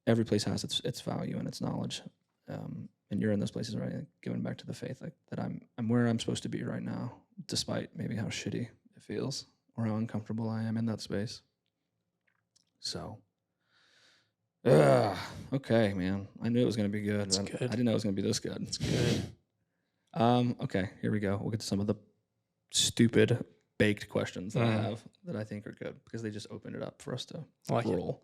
every place has its value and its knowledge, and you're in those places, right? Like, going back to the faith, like that I'm where I'm supposed to be right now, despite maybe how shitty it feels or how uncomfortable I am in that space. So, okay, man. I knew it was going to be good. It's good. I didn't know it was going to be this good. It's good. Okay, here we go. We'll get to some of the stupid baked questions that I have that I think are good because they just opened it up for us to roll.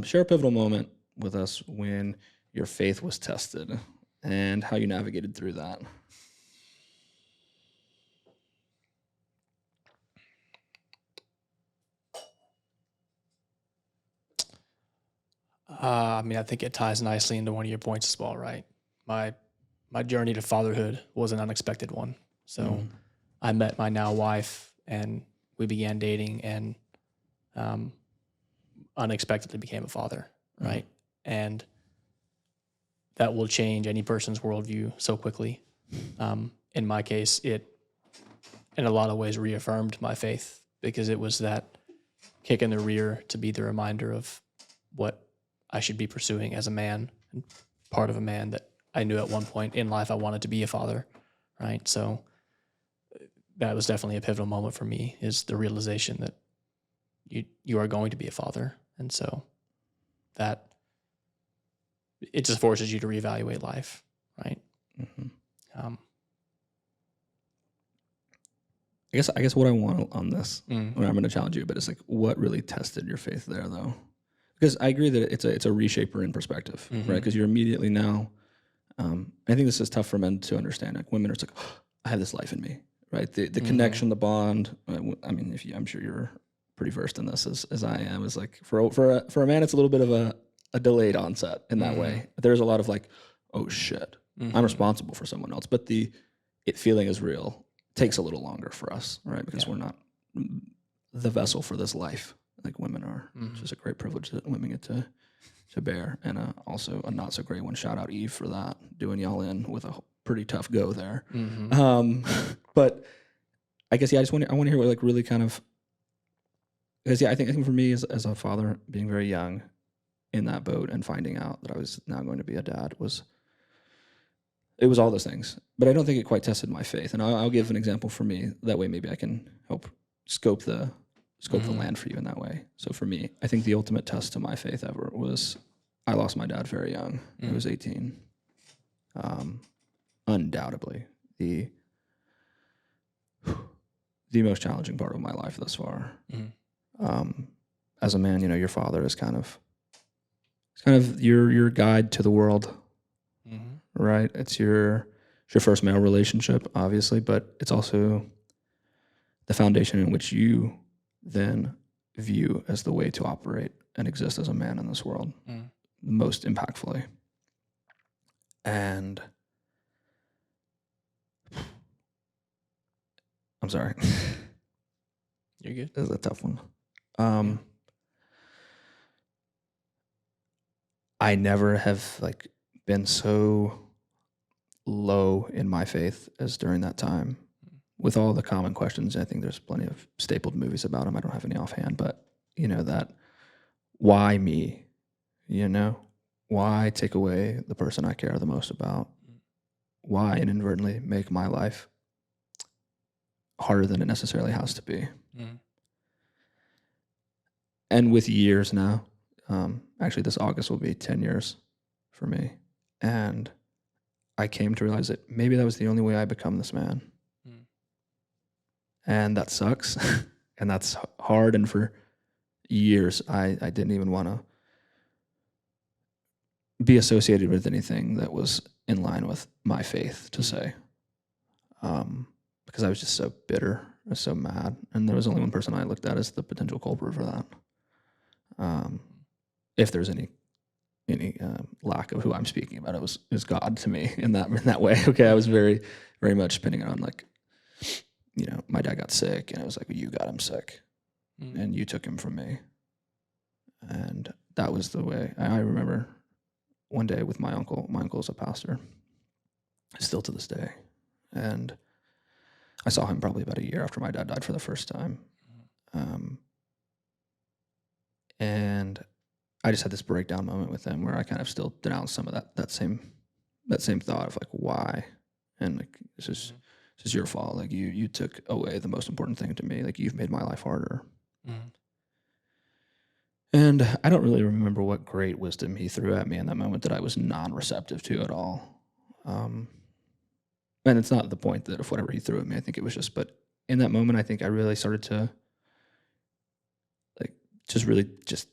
Share a pivotal moment with us when your faith was tested and how you navigated through that. I think it ties nicely into one of your points as well, right? My journey to fatherhood was an unexpected one. So I met my now wife and we began dating and unexpectedly became a father, right? And that will change any person's worldview so quickly. In my case, it, in a lot of ways, reaffirmed my faith because it was that kick in the rear to be the reminder of what I should be pursuing as a man and part of a man that I knew at one point in life I wanted to be a father, right? So that was definitely a pivotal moment for me, is the realization that you are going to be a father. And so that it just forces you to reevaluate life, right? I guess what I want on this, when I'm going to challenge you, but it's like, what really tested your faith there, though? Because I agree that it's a reshaper in perspective, right? Because you're immediately now, I think this is tough for men to understand. Like, women are just like, oh, I have this life in me, right? The connection, the bond. I mean, I'm sure you're pretty versed in this as I am. Is like for a man, it's a little bit of a delayed onset in that way. There's a lot of like, oh shit, I'm responsible for someone else, but the feeling is real. It takes a little longer for us, right? Because we're not the vessel for this life like women are. It's just a great privilege that women get to bear, and also a not so great one. Shout out Eve for that, doing y'all in with a pretty tough go there. But I guess I want to hear what like really kind of, because I think for me as a father, being very young in that boat and finding out that I was now going to be a dad was all those things. But I don't think it quite tested my faith, and I'll give an example for me. That way, maybe I can help scope the land for you in that way. So for me, I think the ultimate test to my faith ever was I lost my dad very young. I was 18. Undoubtedly the most challenging part of my life thus far. As a man, your father is kind of your guide to the world, right? It's your first male relationship, obviously, but it's also the foundation in which you then view as the way to operate and exist as a man in this world most impactfully. And I'm sorry. You're good. This is a tough one. I never have like been so low in my faith as during that time. With all the common questions, I think there's plenty of stapled movies about them. I don't have any offhand, but that why me? Why take away the person I care the most about? Why inadvertently make my life harder than it necessarily has to be? And with years now, actually this August will be 10 years for me. And I came to realize that maybe that was the only way I become this man. And that sucks. And that's hard. And for years, I didn't even want to be associated with anything that was in line with my faith, to say. Because I was just so bitter. I was so mad. And there was only one person I looked at as the potential culprit for that. If there's any lack of who I'm speaking about, it was God to me in that way. Okay, I was very, very much pinning it on like, my dad got sick, and it was like, you got him sick, and you took him from me. And that was the way. I remember one day with my uncle. My uncle's a pastor, still to this day. And I saw him probably about a year after my dad died for the first time. And I just had this breakdown moment with him where I kind of still denounced some of that same thought of like, why? And like, this is your fault. Like you took away the most important thing to me. Like you've made my life harder. And I don't really remember what great wisdom he threw at me in that moment that I was non-receptive to at all. And it's not the point that of whatever he threw at me. I think it was just, but in that moment, I think I really started to like just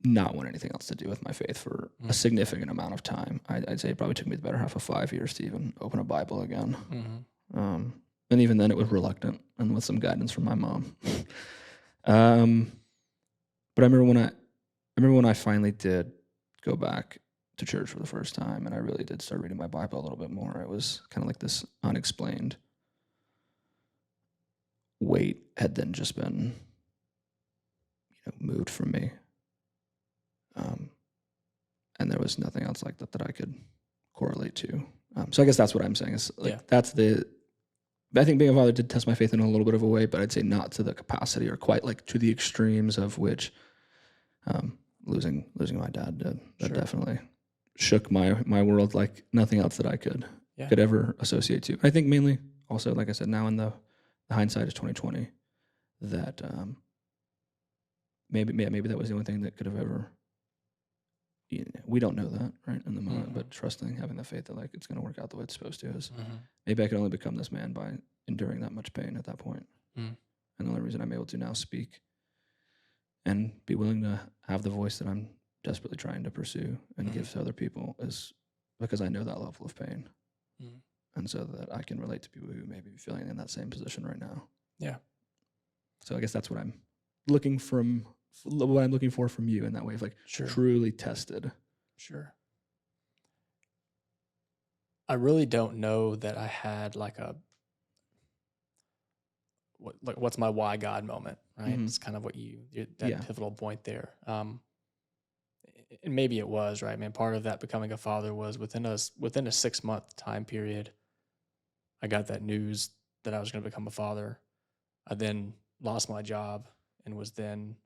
not want anything else to do with my faith for a significant amount of time. I'd say it probably took me the better half of 5 years to even open a Bible again. And even then it was reluctant and with some guidance from my mom. But I remember when I finally did go back to church for the first time, and I really did start reading my Bible a little bit more. It was kind of like this unexplained weight had then just been, moved from me. And there was nothing else like that I could correlate to. So I guess that's what I'm saying is like, I think being a father did test my faith in a little bit of a way, but I'd say not to the capacity or quite like to the extremes of which losing my dad did. That definitely shook my world like nothing else that I could ever associate to. I think mainly also, like I said, now in the hindsight is 2020, that maybe that was the only thing that could have ever. We don't know that right in the moment, but trusting, having the faith that like it's going to work out the way it's supposed to is maybe I could only become this man by enduring that much pain at that point. And the only reason I'm able to now speak and be willing to have the voice that I'm desperately trying to pursue and give to other people is because I know that level of pain. And so that I can relate to people who may be feeling in that same position right now. Yeah. So I guess that's what I'm looking for from you in that way of like truly tested. Sure. I really don't know that I had like what's my why God moment, right? It's kind of what that pivotal point there. And maybe it was, right, man. Part of that becoming a father was within a 6-month time period, I got that news that I was going to become a father. I then lost my job and was then,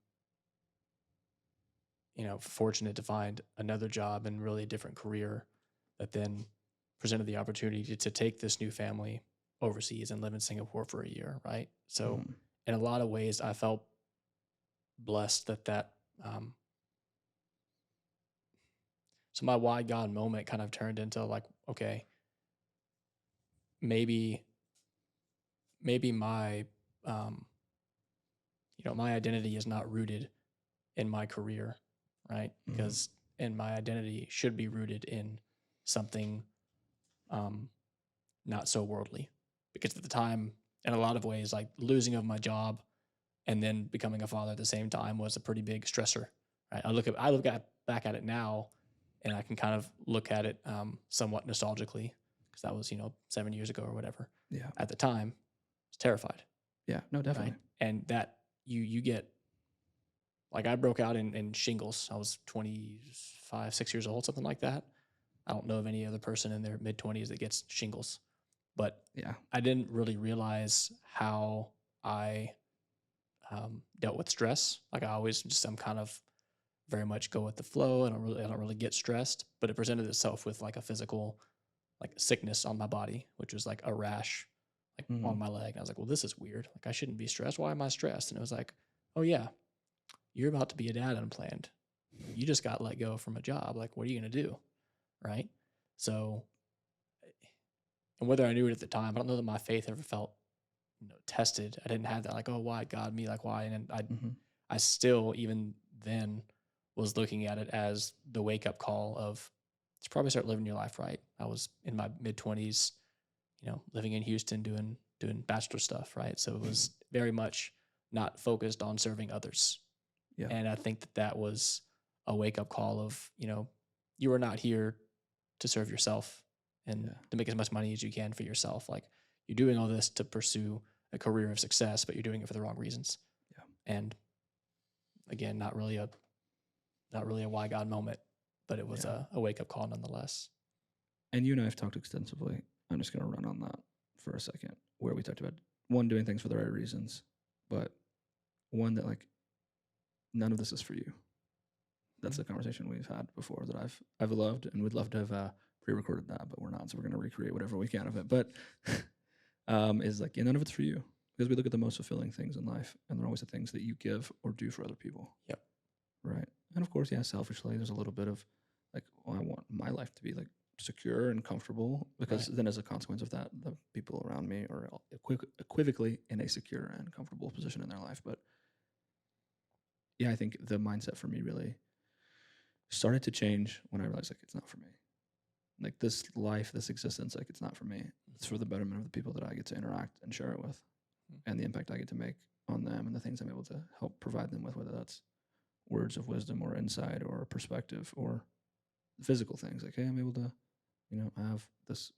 fortunate to find another job and really a different career that then presented the opportunity to take this new family overseas and live in Singapore for a year, right? So in a lot of ways, I felt blessed that so my why God moment kind of turned into like, okay, maybe my my identity is not rooted in my career, right? Because and my identity should be rooted in something not so worldly. Because at the time, in a lot of ways, like losing of my job and then becoming a father at the same time was a pretty big stressor. Right? I look back at it now, and I can kind of look at it somewhat nostalgically because that was 7 years ago or whatever. Yeah. At the time, I was terrified. Yeah. No, definitely. Right? And that you get like I broke out in shingles. I was 25, 6 years old, something like that. I don't know of any other person in their mid-20s that gets shingles. But I didn't really realize how I dealt with stress. Like I'm kind of very much go with the flow. I don't really get stressed. But it presented itself with like a physical, like sickness on my body, which was like a rash, like on my leg. And I was like, well, this is weird. Like I shouldn't be stressed. Why am I stressed? And it was like, oh yeah, you're about to be a dad unplanned. You just got let go from a job. Like, what are you gonna do, right? So. And whether I knew it at the time, I don't know that my faith ever felt, tested. I didn't have that like, oh, why God me, like why? And I still even then was looking at it as the wake up call of, you should probably start living your life right. I was in my mid-20s, living in Houston doing bachelor stuff, right? So it was very much not focused on serving others. Yeah. And I think that was a wake up call of, you are not here to serve yourself and to make as much money as you can for yourself. Like you're doing all this to pursue a career of success, but you're doing it for the wrong reasons. Yeah. And again, not really a why God moment, but it was a wake up call nonetheless. And you and I have talked extensively. I'm just going to run on that for a second, where we talked about one, doing things for the right reasons, but one that like none of this is for you. That's the conversation we've had before that I've loved and would love to have pre-recorded that, but we're not. So we're going to recreate whatever we can of it. But is like, none of it's for you, because we look at the most fulfilling things in life, and they're always the things that you give or do for other people. Yep. Right. And of course, selfishly, there's a little bit of like, well, I want my life to be like secure and comfortable, because then as a consequence of that, the people around me are equivocally in a secure and comfortable position in their life. But I think the mindset for me really started to change when I realized like, it's not for me. Like this life, this existence, like it's not for me. It's for the betterment of the people that I get to interact and share it with, and the impact I get to make on them, and the things I'm able to help provide them with, whether that's words of wisdom or insight or perspective or physical things. Like, hey, I'm able to, have this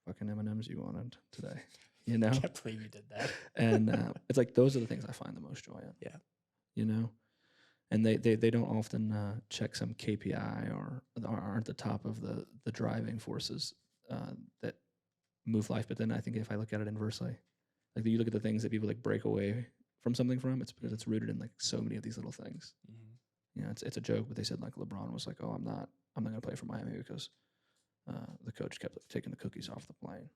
fucking M&Ms you wanted today, I can't believe you did that. And it's like, those are the things I find the most joy in. Yeah. And they don't often check some KPI or aren't the top of the driving forces that move life. But then I think if I look at it inversely, like you look at the things that people like break away from something from, it's because it's rooted in like so many of these little things. It's a joke, but they said like LeBron was like, oh, I'm not going to play for Miami because the coach kept like, taking the cookies off the plane.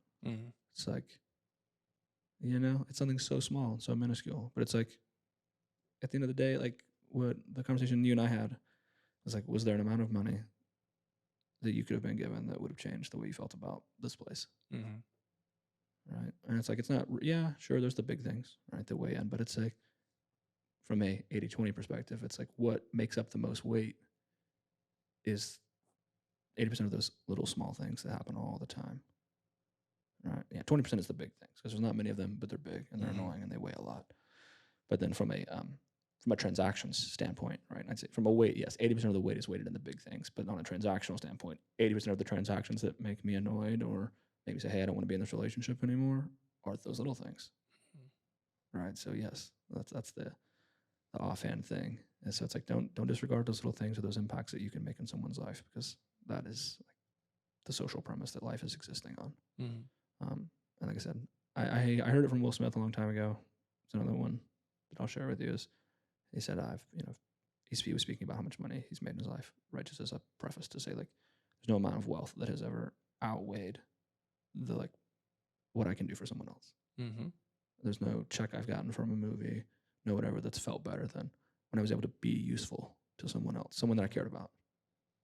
It's like, it's something so small and so minuscule, but it's like at the end of the day, like what the conversation you and I had was like, was there an amount of money that you could have been given that would have changed the way you felt about this place? Right. And it's like, it's not, sure, there's the big things, right, that weigh in, but it's like, from a 80-20 perspective, it's like what makes up the most weight is 80% of those little small things that happen all the time. Right. 20% is the big things, because there's not many of them, but they're big and they're annoying and they weigh a lot. But then from a transactions standpoint, right, I'd say from a weight, yes, 80% of the weight is weighted in the big things, but on a transactional standpoint, 80% of the transactions that make me annoyed or maybe say, hey, I don't want to be in this relationship anymore, are those little things. Right. So yes, that's the offhand thing. And so it's like, don't disregard those little things or those impacts that you can make in someone's life, because that is like the social premise that life is existing on. And like I said, I heard it from Will Smith a long time ago. It's another one that I'll share with you. Is he said, he was speaking about how much money he's made in his life, right? Just as a preface to say, like, there's no amount of wealth that has ever outweighed the like what I can do for someone else. There's no check I've gotten from a movie, no whatever, that's felt better than when I was able to be useful to someone else, someone that I cared about.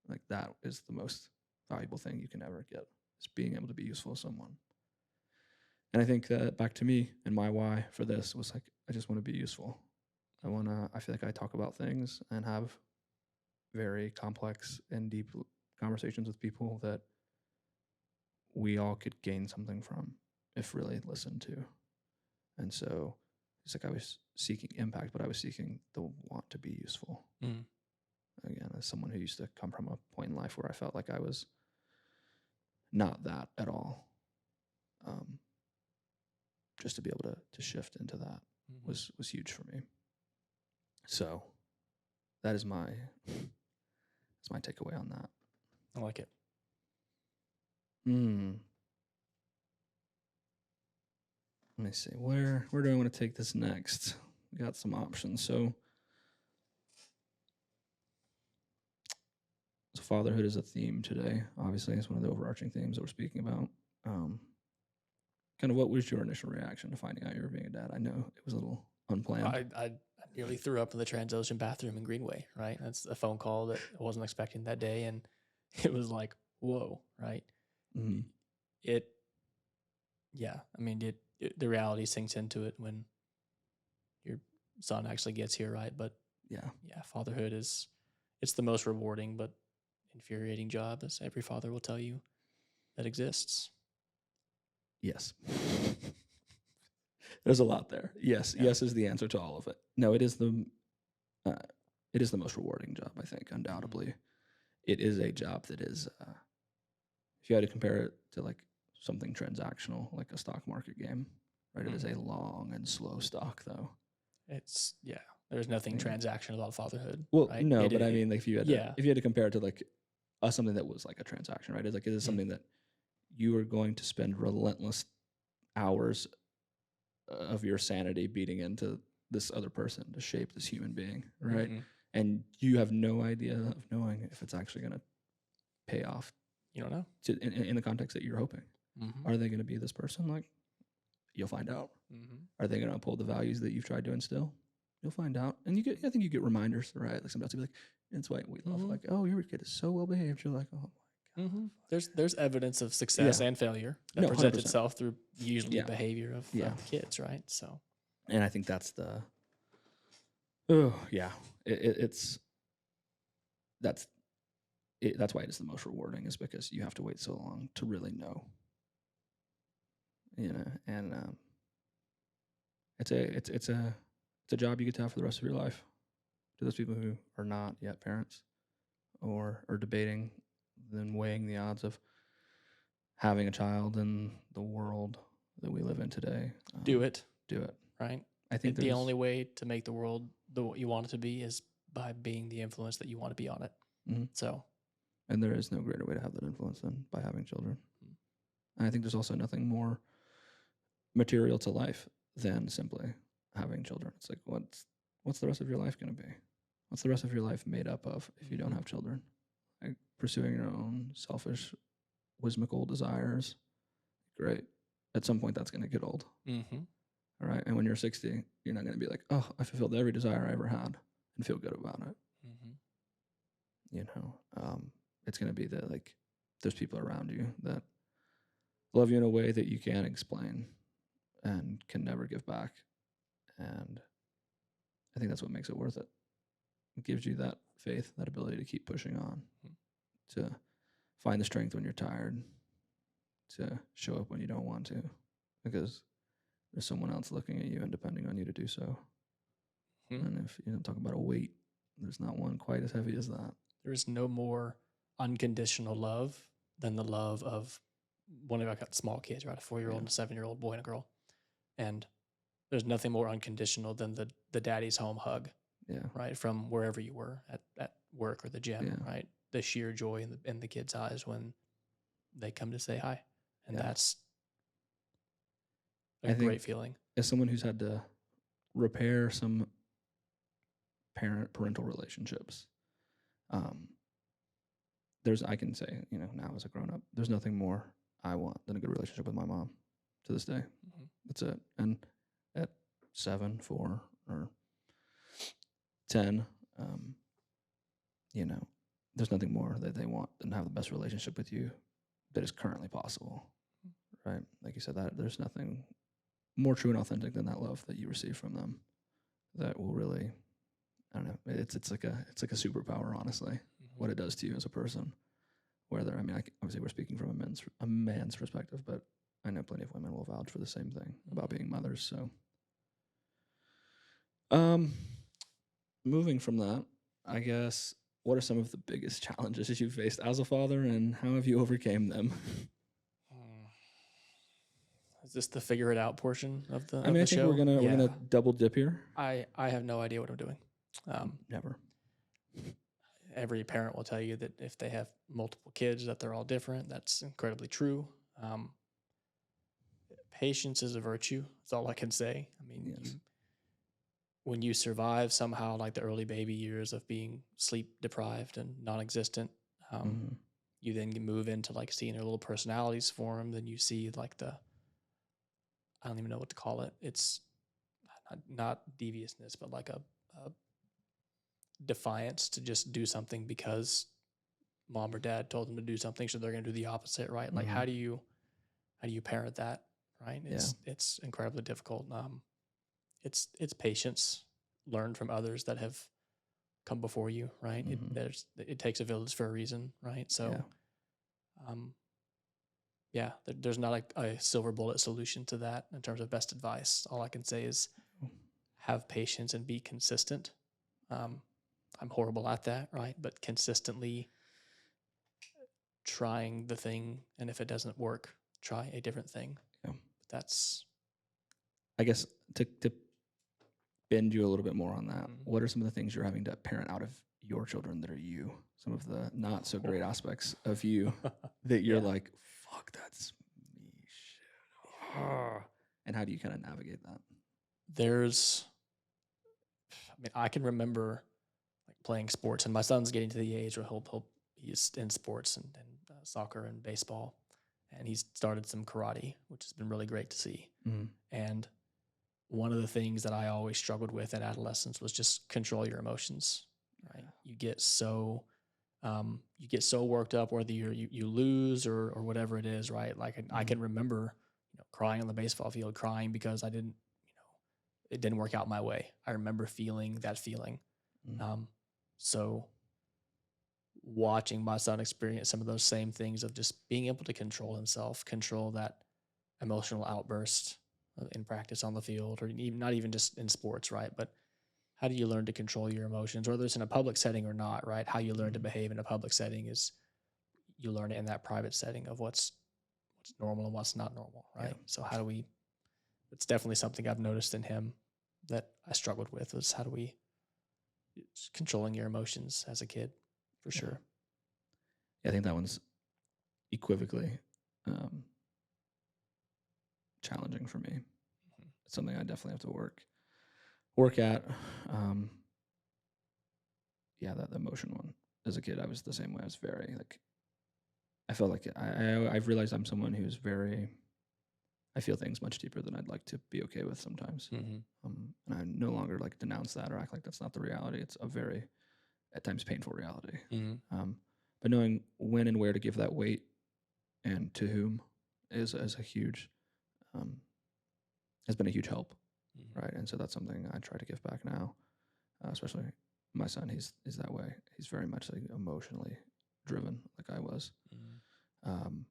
Like that is the most valuable thing you can ever get, is being able to be useful to someone. And I think that back to me and my why for this was like, I just want to be useful. I feel like I talk about things and have very complex and deep conversations with people that we all could gain something from if really listened to. And so it's like I was seeking impact, but I was seeking the want to be useful. Again, as someone who used to come from a point in life where I felt like I was not that at all, just to be able to shift into that was huge for me. So that is my takeaway on that. I like it. Let me see. Where do I want to take this next? We got some options. So fatherhood is a theme today. Obviously, it's one of the overarching themes that we're speaking about. Kind of what was your initial reaction to finding out you were being a dad? I know it was a little unplanned. I nearly threw up in the Transocean bathroom in Greenway, right? That's a phone call that I wasn't expecting that day. And it was like, whoa, right? The reality sinks into it when your son actually gets here, right? But fatherhood it's the most rewarding but infuriating job, as every father will tell you, that exists. Yes. There's a lot there. Yes. Yeah. Yes is the answer to all of it. No, it is the most rewarding job, I think, undoubtedly. It is a job that is, if you had to compare it to like something transactional, like a stock market game, right? It is a long and slow stalk, though. It's there's nothing transactional about fatherhood. Well, right? no, but I mean, like, if you had yeah. to compare it to like something that was like a transaction, right? It's like, it is something that you are going to spend relentless hours of your sanity beating into this other person to shape this human being, right? And you have no idea of knowing if it's actually going to pay off. You don't know. In the context that you're hoping. Are they going to be this person? Like, you'll find out. Are they going to uphold the values that you've tried to instill? You'll find out. And I think you get reminders, right? Like, sometimes you'll be like, it's why we love, like, oh, your kid is so well behaved. You're like, oh my God. There's evidence of success and failure that presents 100%. itself through usually behavior of the kids, right? So, and I think that's the, that's why it is the most rewarding, is because you have to wait so long to really know, and it's a job you get to have for the rest of your life. To those people who are not yet parents, or are debating, then weighing the odds of having a child in the world that we live in today, do it, right? I think the only way to make the world what you want it to be is by being the influence that you want to be on it. So, and there is no greater way to have that influence than by having children. And I think there's also nothing more material to life than simply having children. It's like, what's the rest of your life going to be? What's the rest of your life made up of if you don't have children? Like, pursuing your own selfish, whimsical desires. Great. At some point, that's going to get old. All right. And when you're 60, you're not going to be like, oh, I fulfilled every desire I ever had and feel good about it. It's going to be that, like, there's people around you that love you in a way that you can't explain and can never give back. And I think that's what makes it worth it. It gives you that faith, that ability to keep pushing on, to find the strength when you're tired, to show up when you don't want to, because there's someone else looking at you and depending on you to do so. And if you don't talk about a weight, there's not one quite as heavy as that. There is no more unconditional love than the love of one of, I got small kids, right? A 4-year-old and a 7-year-old boy and a girl. And there's nothing more unconditional than the daddy's home hug, right? From wherever you were at work or the gym, right? The sheer joy in the kids' eyes when they come to say hi. And that's a great feeling. As someone who's had to repair some parental relationships, I can say, now as a grown up, there's nothing more I want than a good relationship with my mom to this day. That's it. And at 7, 4, or 10, there's nothing more that they want than have the best relationship with you that is currently possible, right? Like you said, that there's nothing more true and authentic than that love that you receive from them that will really, I don't know, it's like a superpower, honestly, what it does to you as a person. Whether, obviously we're speaking from a man's perspective, but I know plenty of women will vouch for the same thing about being mothers. So, moving from that, I guess, what are some of the biggest challenges that you faced as a father, and how have you overcame them? Is this the figure it out portion of the? I think show? we're gonna double dip here. I have no idea what I'm doing. Never. Every parent will tell you that if they have multiple kids, that they're all different. That's incredibly true. Patience is a virtue. That's all I can say. When you survive somehow, like the early baby years of being sleep deprived and non-existent, you then move into like seeing their little personalities form. Then you see like I don't even know what to call it. It's not deviousness, but like a defiance to just do something because mom or dad told them to do something, so they're going to do the opposite, right? Like, how do you parent that, right? It's incredibly difficult. It's patience learned from others that have come before you, right? It takes a village for a reason, right? So, there's not a silver bullet solution to that in terms of best advice. All I can say is have patience and be consistent. I'm horrible at that, right? But consistently trying the thing, and if it doesn't work, try a different thing. That's I guess to bend you a little bit more on that, Mhm. what are some of the things you're having to parent out of your children that are you? Some of the not so great aspects of you that you're Yeah. like, fuck, that's me shit. Ah. And how do you kind of navigate that? There's, I mean, I can remember like playing sports, and my son's getting to the age where he's in sports and soccer and baseball, and he's started some karate, which has been really great to see. Mm. And one of the things that I always struggled with in adolescence was just control your emotions. Right? You get so worked up, whether you lose or whatever it is. Right? Like I can remember, crying on the baseball field, crying because I didn't, it didn't work out my way. I remember feeling that feeling. Mm. So watching my son experience some of those same things of just being able to control himself, control that emotional outburst in practice on the field, or even not even just in sports, right? But how do you learn to control your emotions, whether it's in a public setting or not, right? How you learn to behave in a public setting is you learn it in that private setting of what's normal and what's not normal, right? Yeah. So how do we? It's definitely something I've noticed in him that I struggled with was how do we controlling your emotions as a kid, for sure. I think that one's equivocally challenging for me. It's something I definitely have to work at. That emotion one. As a kid, I was the same way. I was very like, I felt like I've realized I'm someone who's very, I feel things much deeper than I'd like to be okay with sometimes. Mm-hmm. And I no longer like denounce that or act like that's not the reality. It's a very, at times, painful reality. Mm-hmm. But knowing when and where to give that weight and to whom is a huge, has been a huge help, right? And so that's something I try to give back now, especially my son. He's that way. He's very much like emotionally driven, like I was. And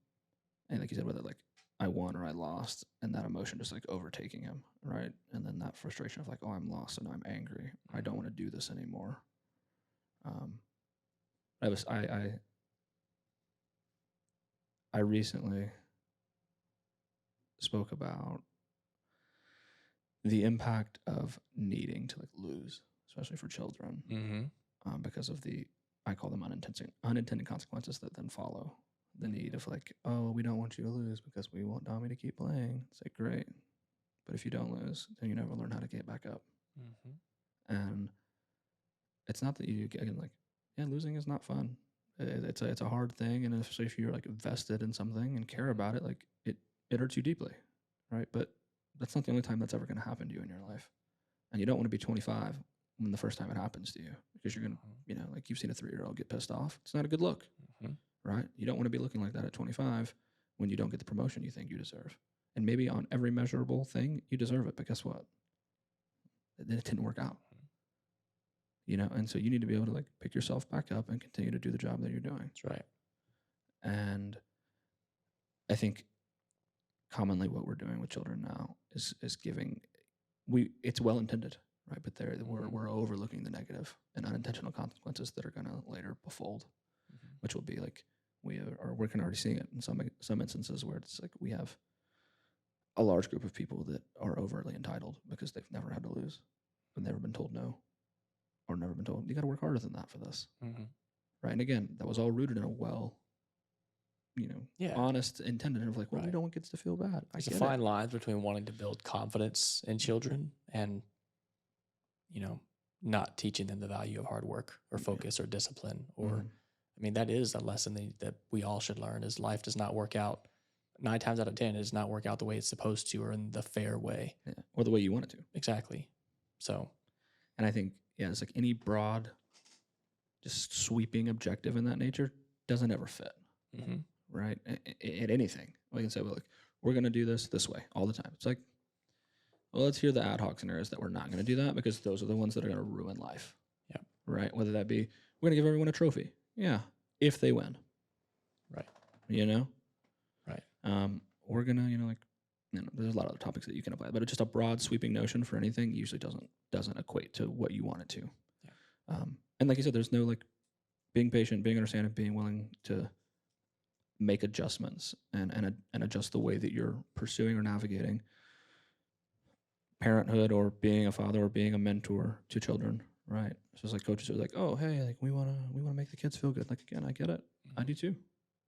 like you said, whether like I won or I lost, and that emotion just like overtaking him, right? And then that frustration of like, oh, I'm lost and I'm angry. I don't want to do this anymore. I recently spoke about the impact of needing to like lose, especially for children, because of I call them unintended consequences that then follow. The need of like, oh, we don't want you to lose because we want Dami to keep playing. It's like, great. But if you don't lose, then you never learn how to get back up. And it's not that you, again, like, yeah, losing is not fun. It's a hard thing. And especially if you're like vested in something and care about it, like it hurts you deeply, right? But that's not the only time that's ever going to happen to you in your life. And you don't want to be 25 when the first time it happens to you, because you're going to, like you've seen a 3-year-old get pissed off. It's not a good look, right? You don't want to be looking like that at 25 when you don't get the promotion you think you deserve. And maybe on every measurable thing, you deserve it, but guess what? It didn't work out. And so you need to be able to like pick yourself back up and continue to do the job that you're doing. That's right. And I think commonly what we're doing with children now is giving, it's well intended, right? But we're overlooking the negative and unintentional consequences that are going to later befold, which will be like we can already seeing it in some instances where it's like we have a large group of people that are overtly entitled because they've never had to lose, and never been told no, or never been told you got to work harder than that for this, right? And again, that was all rooted in a honest intended of like, well, we don't want kids to feel bad. There's a fine line between wanting to build confidence in children and, not teaching them the value of hard work or focus or discipline. Or, I mean, that is a lesson that we all should learn is life does not work out 9 times out of 10. It does not work out the way it's supposed to or in the fair way. Yeah. Or the way you want it to. Exactly. So. And I think, it's like any broad, just sweeping objective in that nature doesn't ever fit. Right? At anything. We can say, well, like, we're going to do this way all the time. It's like, well, let's hear the ad hoc scenarios that we're not going to do that because those are the ones that are going to ruin life. Yeah. Right? Whether that be, we're going to give everyone a trophy. Yeah. If they win. Right. Right. We're going to, there's a lot of other topics that you can apply, but it's just a broad sweeping notion for anything usually doesn't equate to what you want it to. Yeah. And like you said, there's no like being patient, being understanding, being willing to make adjustments and adjust the way that you're pursuing or navigating parenthood or being a father or being a mentor to children, right? So it's like coaches are like, oh, hey, like we wanna make the kids feel good. Like again, I get it, I do too,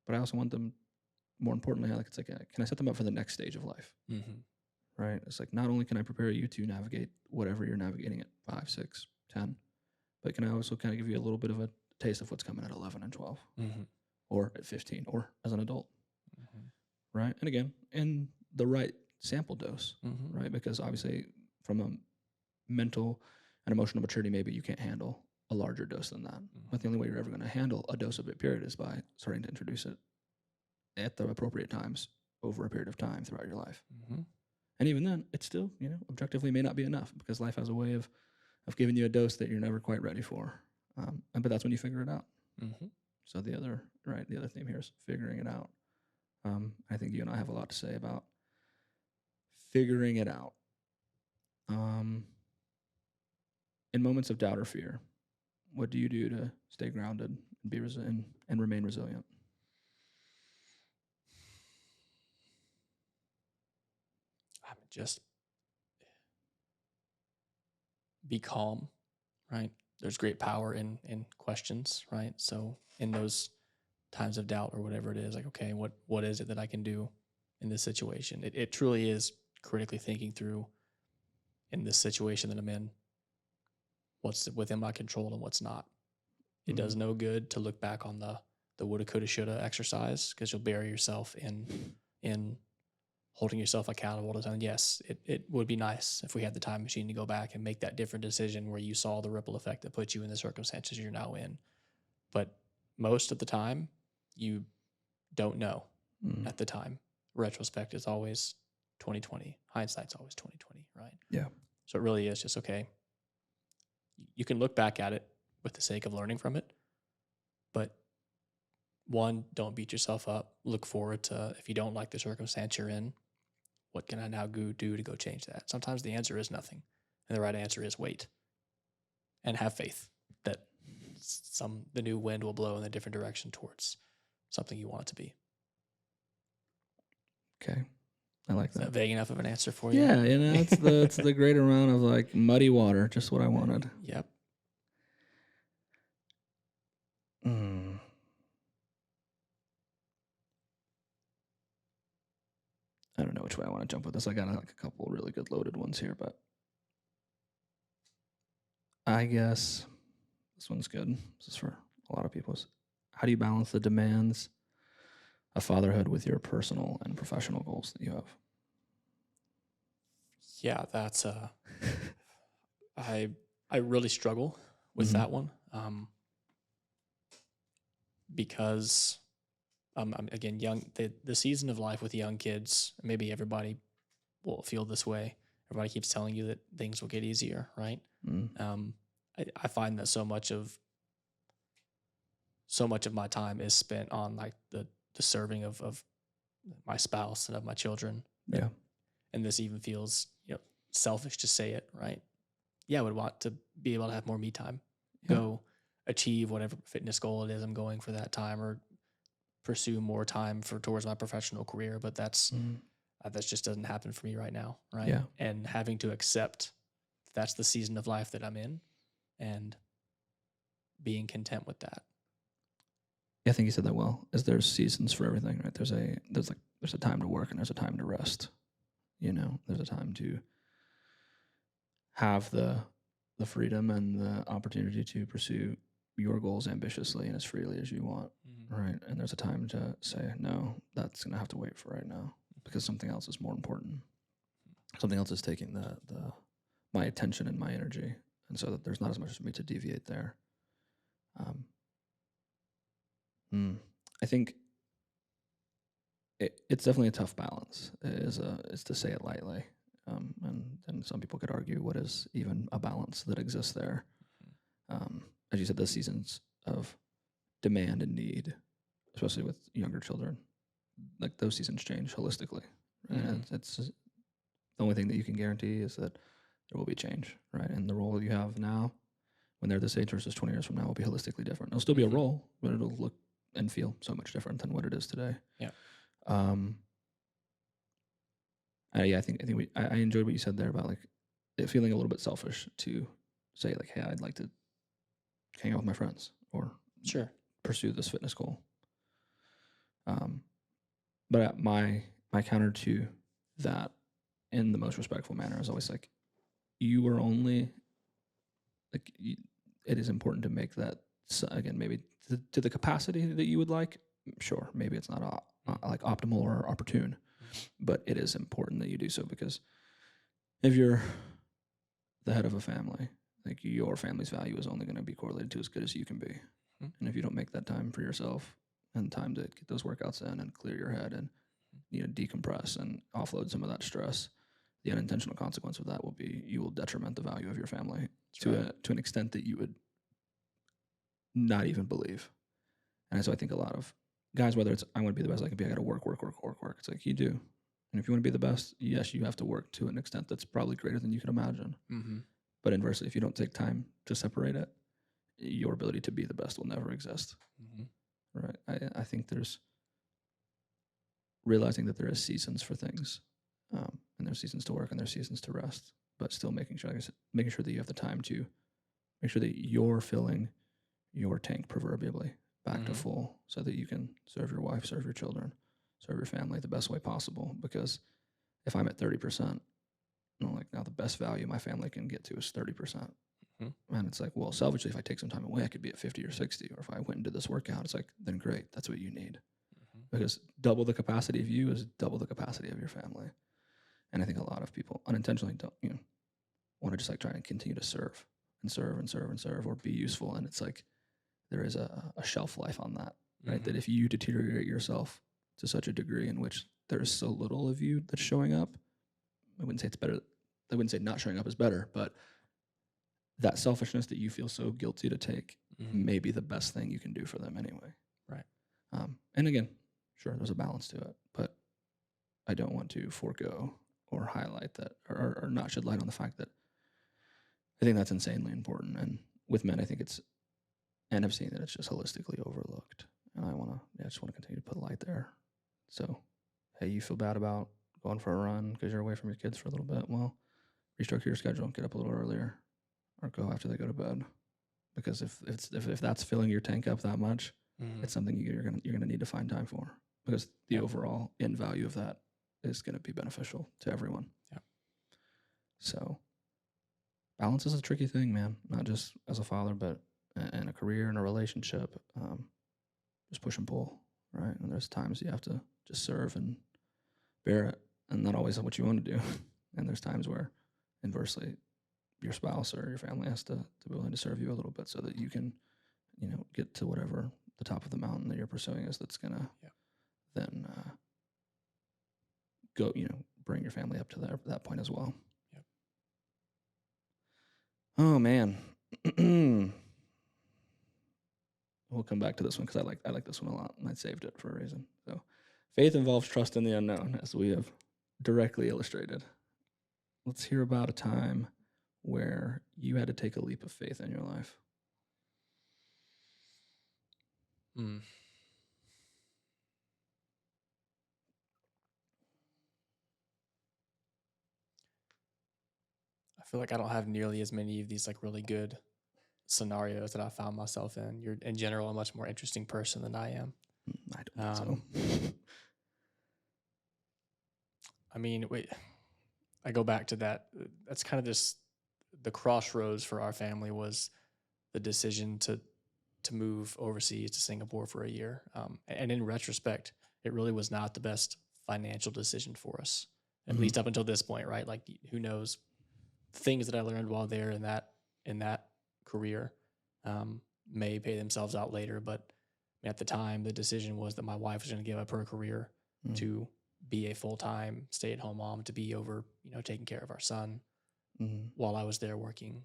but I also want them. More importantly, like it's like, can I set them up for the next stage of life? Mm-hmm. Right? It's like not only can I prepare you to navigate whatever you're navigating at 5, 6, 10, but can I also kind of give you a little bit of a taste of what's coming at 11 and 12, Mm-hmm. or at 15, or as an adult, Mm-hmm. right? And again, in the right sample dose, Mm-hmm. right? Because obviously, from a mental and emotional maturity, maybe you can't handle a larger dose than that. Mm-hmm. But the only way you're ever going to handle a dose of it, period, is by starting to introduce it at the appropriate times over a period of time throughout your life. Mm-hmm. And even then, it still, objectively may not be enough because life has a way of giving you a dose that you're never quite ready for. But that's when you figure it out. Mm-hmm. So the other theme here is figuring it out. I think you and I have a lot to say about figuring it out. In moments of doubt or fear, what do you do to stay grounded and be and remain resilient? I mean, just be calm, right? There's great power in questions, right? So in those times of doubt or whatever it is, like, okay, what is it that I can do in this situation? It truly is critically thinking through, in this situation that I'm in, what's within my control and what's not. It does no good to look back on the woulda, coulda, shoulda exercise, because you'll bury yourself in holding yourself accountable to something. Yes, it would be nice if we had the time machine to go back and make that different decision where you saw the ripple effect that put you in the circumstances you're now in. But most of the time, you don't know at the time. Retrospect is always 2020. Hindsight's always 2020, right? Yeah. So it really is just, okay, you can look back at it with the sake of learning from it, but one, don't beat yourself up. Look forward to, if you don't like the circumstance you're in, what can I now do to go change that? Sometimes the answer is nothing, and the right answer is wait and have faith that the new wind will blow in a different direction towards something you want it to be. Okay, I like Is that. that vague enough of an answer for you? Yeah, it's the great amount of like muddy water, just what I wanted. Yep. I don't know which way I want to jump with this. I got like a couple really good loaded ones here, but I guess this one's good. This is for a lot of people. How do you balance the demands of fatherhood with your personal and professional goals that you have? Yeah, that's I really struggle with that one, because I'm again young. The season of life with young kids, maybe everybody will feel this way. Everybody keeps telling you that things will get easier, right? I find that so much of my time is spent on like the serving of my spouse and of my children. Yeah. And this even feels, selfish to say it, right? Yeah, I would want to be able to have more me time, go achieve whatever fitness goal it is I'm going for that time, or pursue more time towards my professional career. But that just doesn't happen for me right now, right? Yeah. And having to accept that's the season of life that I'm in, and being content with that. Yeah, I think you said that well. Is there's seasons for everything, right? There's a time to work and there's a time to rest. There's a time to have the freedom and the opportunity to pursue your goals ambitiously and as freely as you want, right? And there's a time to say, no, that's going to have to wait for right now because something else is more important. Something else is taking my attention and my energy, and so that there's not as much for me to deviate there. I think it's definitely a tough balance. Is to say it lightly. And some people could argue what is even a balance that exists there. As you said, the seasons of demand and need, especially with younger children, like those seasons change holistically. Right? And it's the only thing that you can guarantee is that there will be change, right? And the role you have now, when they're this age versus 20 years from now, will be holistically different. It'll still be a role, but it'll look and feel so much different than what it is today. Yeah. I think I enjoyed what you said there about like it feeling a little bit selfish to say like, hey, I'd like to hang out with my friends or Sure. pursue this fitness goal. But my counter to that in the most respectful manner is always like, you are only like, it is important to make that, again, maybe to the capacity that you would like. Sure, maybe it's not like optimal or opportune, but it is important that you do so, because if you're the head of a family, like, your family's value is only going to be correlated to as good as you can be. And if you don't make that time for yourself and time to get those workouts in and clear your head and, decompress and offload some of that stress, the unintentional consequence of that will be you will detriment the value of your family to an extent that you would not even believe. And so I think a lot of guys, whether it's I want to be the best I can be, I got to work. It's like, you do. And if you want to be the best, yes, you have to work to an extent that's probably greater than you can imagine. But inversely, if you don't take time to separate it, your ability to be the best will never exist. Right? I think there's realizing that there is seasons for things, and there's seasons to work and there's seasons to rest, but still making sure that you have the time to make sure that you're filling your tank proverbially back to full, so that you can serve your wife, serve your children, serve your family the best way possible. Because if I'm at 30%, now the best value my family can get to is 30%. And it's like, well, selfishly, if I take some time away, I could be at 50 or 60. Or if I went and did this workout, it's like, then great, that's what you need. Because double the capacity of you is double the capacity of your family. And I think a lot of people unintentionally don't, want to just like try and continue to serve and serve and serve and serve, or be useful. And it's like, there is a shelf life on that, right? That if you deteriorate yourself to such a degree in which there is so little of you that's showing up, I wouldn't say it's better. I wouldn't say not showing up is better, but that selfishness that you feel so guilty to take may be the best thing you can do for them anyway. Right. And again, sure, there's a balance to it, but I don't want to forego or highlight that, or not shed light on the fact that I think that's insanely important. And with men, I think and I've seen that it's just holistically overlooked. And I just want to continue to put light there. So, hey, you feel bad about going for a run because you're away from your kids for a little bit? Well, restructure your schedule, get up a little earlier, or go after they go to bed. Because if that's filling your tank up that much, it's something you're gonna need to find time for. Because the overall end value of that is going to be beneficial to everyone. Yeah. So balance is a tricky thing, man. Not just as a father, but in a career, in a relationship. Just push and pull, right? And there's times you have to just serve and bear it, and not always what you want to do. And there's times where, inversely, your spouse or your family has to be willing to serve you a little bit, so that you can, get to whatever the top of the mountain that you're pursuing is. That's gonna then go, bring your family up to that point as well. Yep. Oh man. We'll come back to this one because I like this one a lot, and I saved it for a reason. So, faith involves trust in the unknown, as we have directly illustrated. Let's hear about a time where you had to take a leap of faith in your life. I feel like I don't have nearly as many of these like really good scenarios that I found myself in. You're in general a much more interesting person than I am. I don't think so. I mean, I go back to that. That's kind of the crossroads for our family was the decision to move overseas to Singapore for a year. And in retrospect, it really was not the best financial decision for us, at least up until this point, right? Like, who knows? Things that I learned while there in that career may pay themselves out later. But at the time, the decision was that my wife was going to give up her career to be a full-time stay-at-home mom, to be over, taking care of our son while I was there working.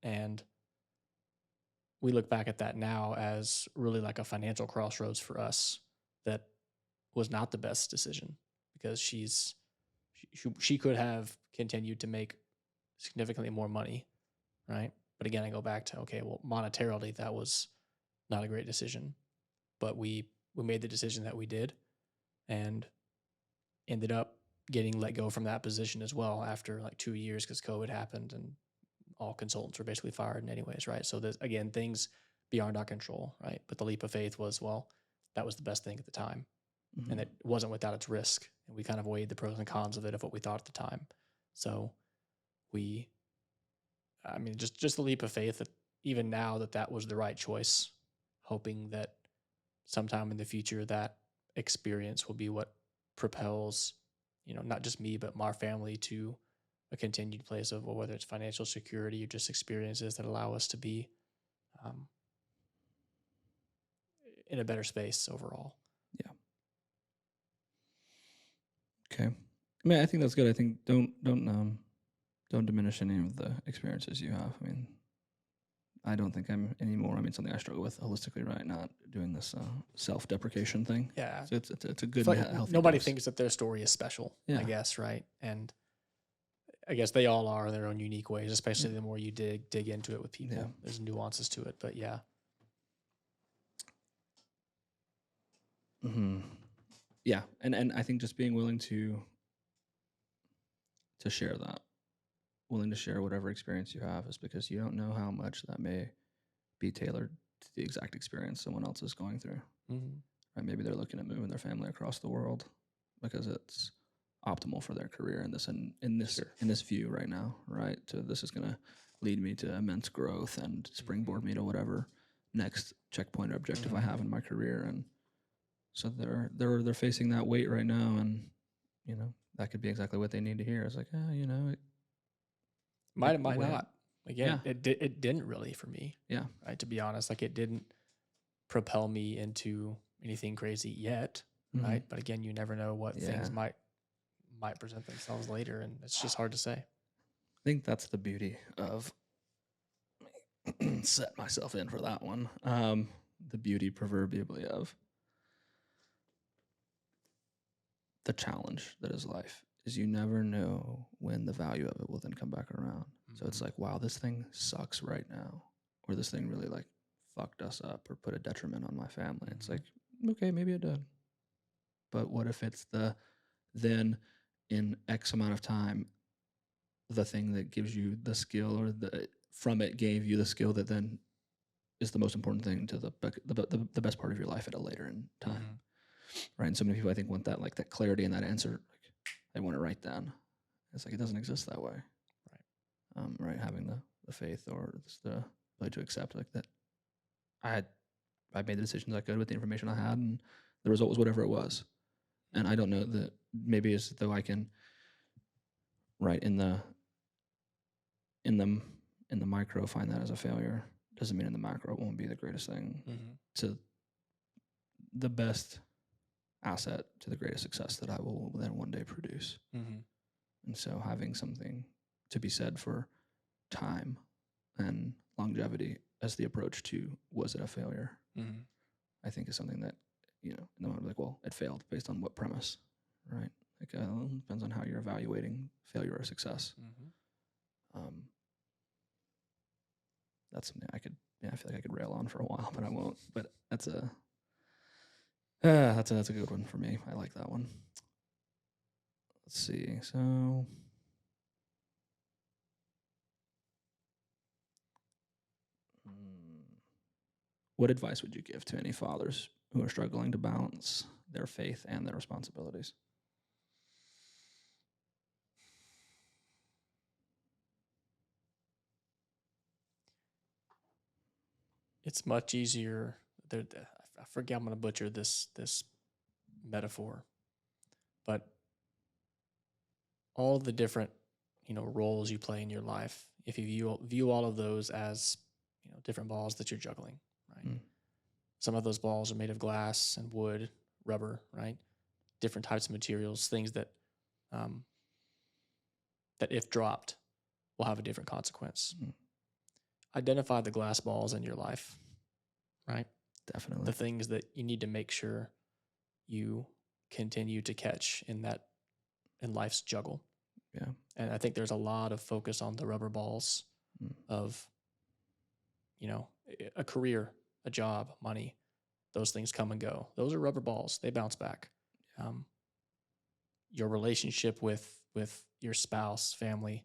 And we look back at that now as really like a financial crossroads for us that was not the best decision, because she could have continued to make significantly more money, right? But again, I go back to, okay, well, monetarily, that was not a great decision. But we made the decision that we did, and ended up getting let go from that position as well after like 2 years because COVID happened and all consultants were basically fired in anyways, right? So there's, again, things beyond our control, right? But the leap of faith was, well, that was the best thing at the time. Mm-hmm. And it wasn't without its risk. And we kind of weighed the pros and cons of it of what we thought at the time. So just the leap of faith that even now that was the right choice, hoping that sometime in the future that experience will be what propels, not just me, but our family to a continued place of, well, whether it's financial security or just experiences that allow us to be in a better space overall. Yeah. Okay. I mean, I think that's good. I think don't diminish any of the experiences you have. I mean, I don't think I'm anymore. I mean, something I struggle with holistically, right? Not doing this self-deprecation thing. Yeah. So it's a good, like healthy nobody dose. thinks that their story is special, Yeah. I guess, right? And I guess they all are in their own unique ways, especially the more you dig into it with people. Yeah. There's nuances to it, but yeah. Mm-hmm. Yeah, and I think just being willing to share that, willing to share whatever experience you have, is because you don't know how much that may be tailored to the exact experience someone else is going through. Mm-hmm. Right? Maybe they're looking at moving their family across the world because it's optimal for their career in this view right now, right? So this is going to lead me to immense growth and springboard me to whatever next checkpoint or objective I have in my career, and so they're facing that weight right now, and that could be exactly what they need to hear. It's like, it might not. Again, Yeah. it didn't really for me. Yeah. Right. To be honest, like it didn't propel me into anything crazy yet. Mhm. Right. But again, you never know what things might present themselves later, and it's just hard to say. I think that's the beauty of set myself in for that one. The beauty proverbially of the challenge that is life is you never know when the value of it will then come back around. So it's like, wow, this thing sucks right now, or this thing really like fucked us up or put a detriment on my family. It's like, okay, maybe it did. But what if it's then in X amount of time, the thing that gives you the skill, or from it gave you the skill that then is the most important thing to the best part of your life at a later in time. Right. And so many people, I think, want that, like that clarity and that answer. Like they want it right then. It's like, it doesn't exist that way. Right. Right. Having the faith or the ability to accept like that. I made the decisions I could with the information I had, and the result was whatever it was. And I don't know that maybe it's though I can, right, in the micro find that as a failure, doesn't mean in the macro it won't be the greatest thing to the best asset to the greatest success that I will then one day produce. And so having something to be said for time and longevity as the approach to, was it a failure? I think is something that, no one like, well, it failed based on what premise, right? Like, depends on how you're evaluating failure or success. That's something I feel like I could rail on for a while, but I won't. But that's a good one for me. I like that one. Let's see. So, what advice would you give to any fathers who are struggling to balance their faith and their responsibilities? It's much easier. I forget, I'm going to butcher this metaphor, but all the different roles you play in your life, if you view all of those as different balls that you're juggling, right? Some of those balls are made of glass and wood, rubber, right? Different types of materials, things that that if dropped will have a different consequence. Identify the glass balls in your life, right? Definitely. The things that you need to make sure you continue to catch in life's juggle. Yeah. And I think there's a lot of focus on the rubber balls of, a career, a job, money. Those things come and go. Those are rubber balls. They bounce back. your relationship with your spouse, family,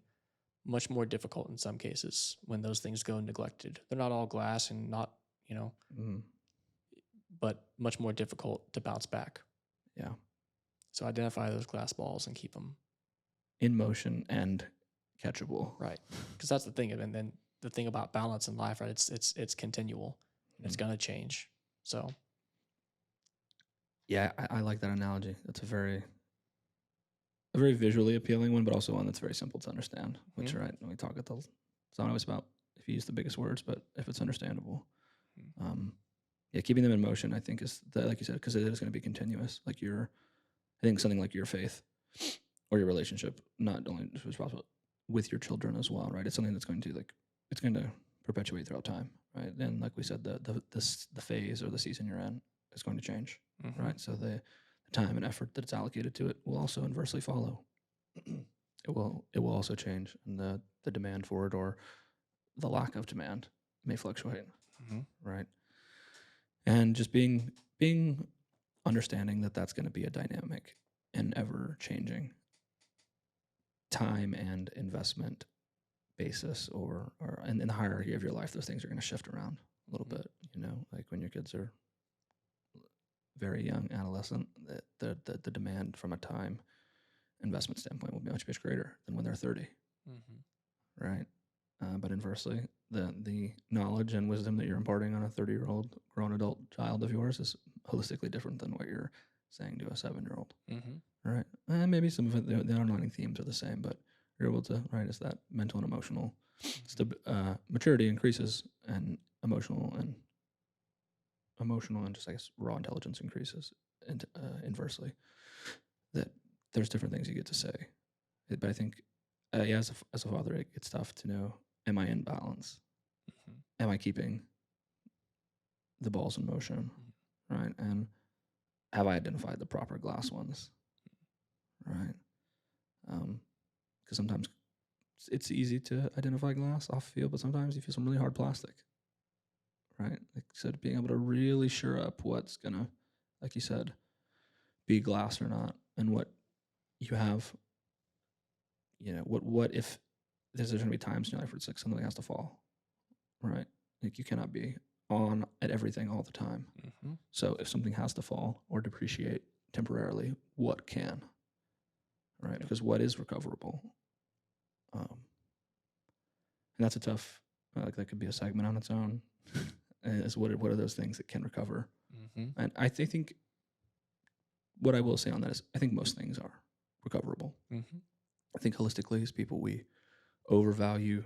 much more difficult in some cases when those things go neglected. They're not all glass and not, Mhm. but much more difficult to bounce back. Yeah. So identify those glass balls and keep them In motion and catchable. right, because that's the thing. And then the thing about balance in life, right? It's continual. It's gonna change. So Yeah, I like that analogy. That's a very visually appealing one, but also one that's very simple to understand. Which, right, when we talk at the, it's not always about if you use the biggest words, but if it's understandable. Yeah, keeping them in motion, I think, is that, like you said, because it is going to be continuous. Like I think something like your faith or your relationship, not only is possible with your children as well, right? It's something that's going to it's going to perpetuate throughout time, right? And like we said, the phase or the season you're in is going to change, right? So the time and effort that's allocated to it will also inversely follow. It will also change, and the demand for it or the lack of demand may fluctuate, right? And just being understanding that that's going to be a dynamic and ever changing time and investment basis, or in the hierarchy of your life, those things are going to shift around a little bit. Like when your kids are very young, adolescent, the demand from a time investment standpoint will be much greater than when they're 30, right? But inversely, the knowledge and wisdom that you're imparting on a 30-year-old grown adult child of yours is holistically different than what you're saying to a 7-year-old, right? And maybe some of it, the underlying themes are the same, but you're able to, right, as that mental and emotional maturity increases, and emotional and just, I guess, raw intelligence increases, and inversely, that there's different things you get to say. But I think, yeah, as a father, it's tough to know, am I in balance? Am I keeping the balls in motion, right? And have I identified the proper glass ones, right? Because sometimes it's easy to identify glass off field, but sometimes you feel some really hard plastic, right? Like, so being able to really sure up what's gonna, like you said, be glass or not, and what you have, what if there's gonna be times in your life where it's like something has to fall, right? Like you cannot be on at everything all the time. So if something has to fall or depreciate temporarily, what can, right? Because what is recoverable? And that's a tough, like that could be a segment on its own. Is what are those things that can recover? And I think what I will say on that is I think most things are recoverable. I think holistically, as people, we overvalue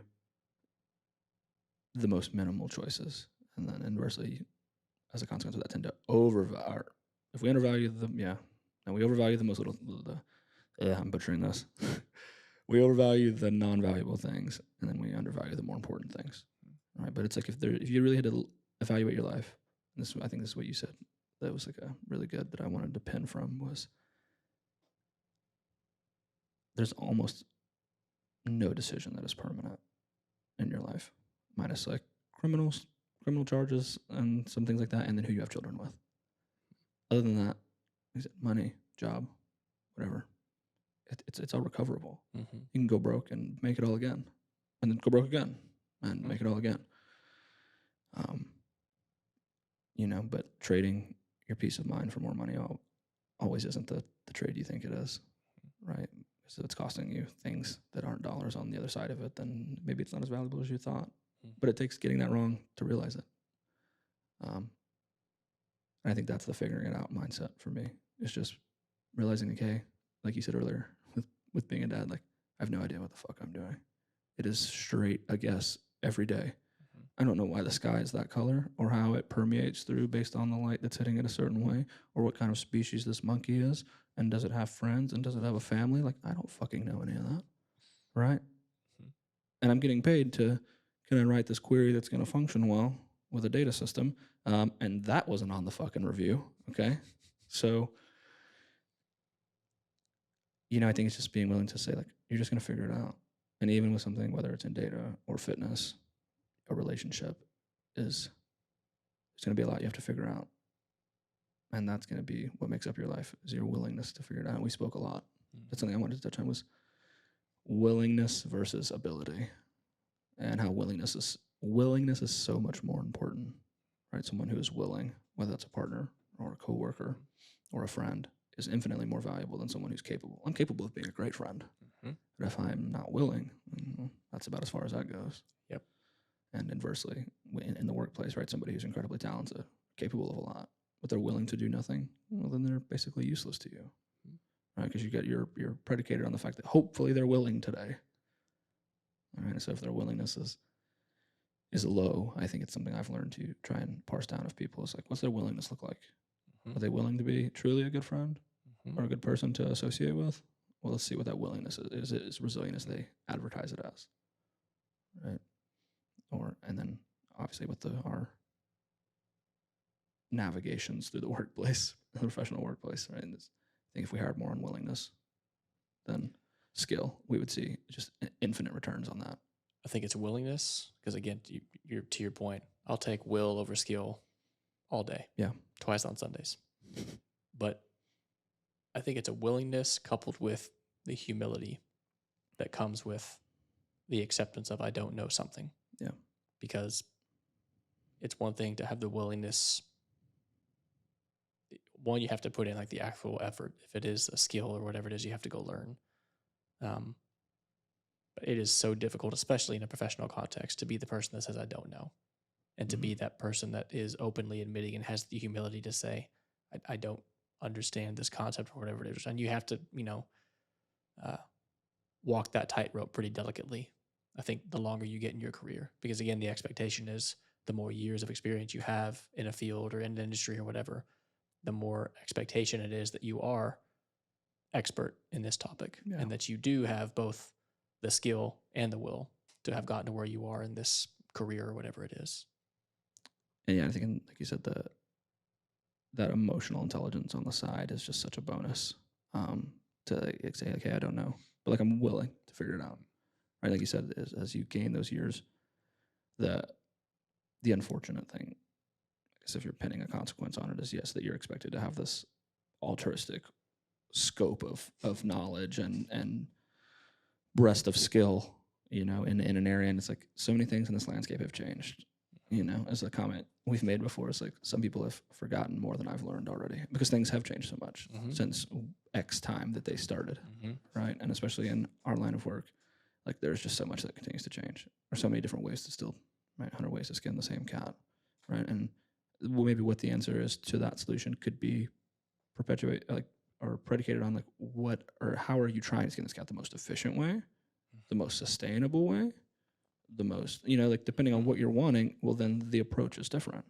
the most minimal choices, and then inversely, as a consequence of that, tend to overvalue. If we undervalue and we overvalue the most little. I'm butchering this. We overvalue the non-valuable things, and then we undervalue the more important things, right? But it's like if you really had to evaluate your life, and I think this is what you said. That was like a really good that I wanted to pin from was there's almost no decision that is permanent in your life, minus like criminal charges and some things like that, and then who you have children with. Other than that, money, job, whatever, it's all recoverable. You can go broke and make it all again, and then go broke again and make it all again. But trading your peace of mind for more money always isn't the trade you think it is, right? So it's costing you things that aren't dollars on the other side of it, then maybe it's not as valuable as you thought. But it takes getting that wrong to realize it. And I think that's the figuring it out mindset for me. It's just realizing, okay, like you said earlier, with being a dad, like I have no idea what the fuck I'm doing. It is straight a guess every day. I don't know why the sky is that color or how it permeates through based on the light that's hitting it a certain way, or what kind of species this monkey is, and does it have friends, and does it have a family? Like, I don't fucking know any of that, right? And I'm getting paid can I write this query that's going to function well with a data system? And that wasn't on the fucking review, okay? So, I think it's just being willing to say, like, you're just going to figure it out. And even with something, whether it's in data or fitness, a relationship, there's going to be a lot you have to figure out. And that's going to be what makes up your life, is your willingness to figure it out. And we spoke a lot that's something I wanted to touch on was willingness versus ability, and how willingness is so much more important, right? Someone who is willing, whether that's a partner or a coworker or a friend, is infinitely more valuable than someone who's capable. I'm capable of being a great friend, but if I'm not willing, that's about as far as that goes. Yep. And inversely, in the workplace, right? Somebody who's incredibly talented, capable of a lot, but they're willing to do nothing, well, then they're basically useless to you, right? Because you're predicated on the fact that hopefully they're willing today. All right. So if their willingness is low, I think it's something I've learned to try and parse down of people. It's like, what's their willingness look like? Are they willing to be truly a good friend or a good person to associate with? Well, let's see what that willingness is. Is it as resilient as they advertise it as, right? And then obviously with our navigations through the workplace, the professional workplace, right? And I think if we hired more on willingness than skill, we would see just infinite returns on that. I think it's willingness, because again, you're to your point, I'll take will over skill all day. Yeah. Twice on Sundays. But I think it's a willingness coupled with the humility that comes with the acceptance of I don't know something. Yeah. Because it's one thing to have the willingness. One, you have to put in like the actual effort. If it is a skill or whatever it is, you have to go learn. But it is so difficult, especially in a professional context, to be the person that says, I don't know. And to be that person that is openly admitting and has the humility to say, I don't understand this concept or whatever it is. And you have to, walk that tightrope pretty delicately. I think the longer you get in your career, because again, the expectation is the more years of experience you have in a field or in an industry or whatever, the more expectation it is that you are expert in this topic and that you do have both the skill and the will to have gotten to where you are in this career or whatever it is. And yeah, I think, like you said, that emotional intelligence on the side is just such a bonus to say, okay, I don't know, but like I'm willing to figure it out. Right, like you said, as you gain those years, the unfortunate thing, I guess if you're pinning a consequence on it, is yes, that you're expected to have this altruistic scope of knowledge and breadth of skill, in an area. And it's like so many things in this landscape have changed. As a comment we've made before, it's like some people have forgotten more than I've learned already because things have changed so much since X time that they started, right? And especially in our line of work, like there's just so much that continues to change. There's so many different ways to still, right? 100 ways to skin the same cat, right? And maybe what the answer is to that solution could be or predicated on how are you trying to skin this cat the most efficient way, the most sustainable way, the most, depending on what you're wanting, well, then the approach is different.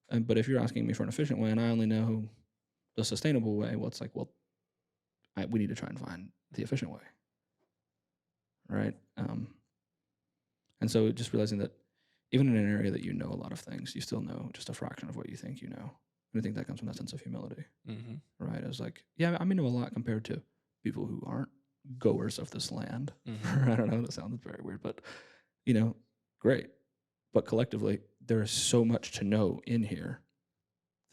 But if you're asking me for an efficient way and I only know the sustainable way, well, it's like, we need to try and find the efficient way. Right. And so just realizing that even in an area that you know a lot of things, you still know just a fraction of what you think you know. And I think that comes from that sense of humility. Right. It's like, yeah, I may know a lot compared to people who aren't goers of this land. I don't know, that sounds very weird, but great. But collectively, there is so much to know in here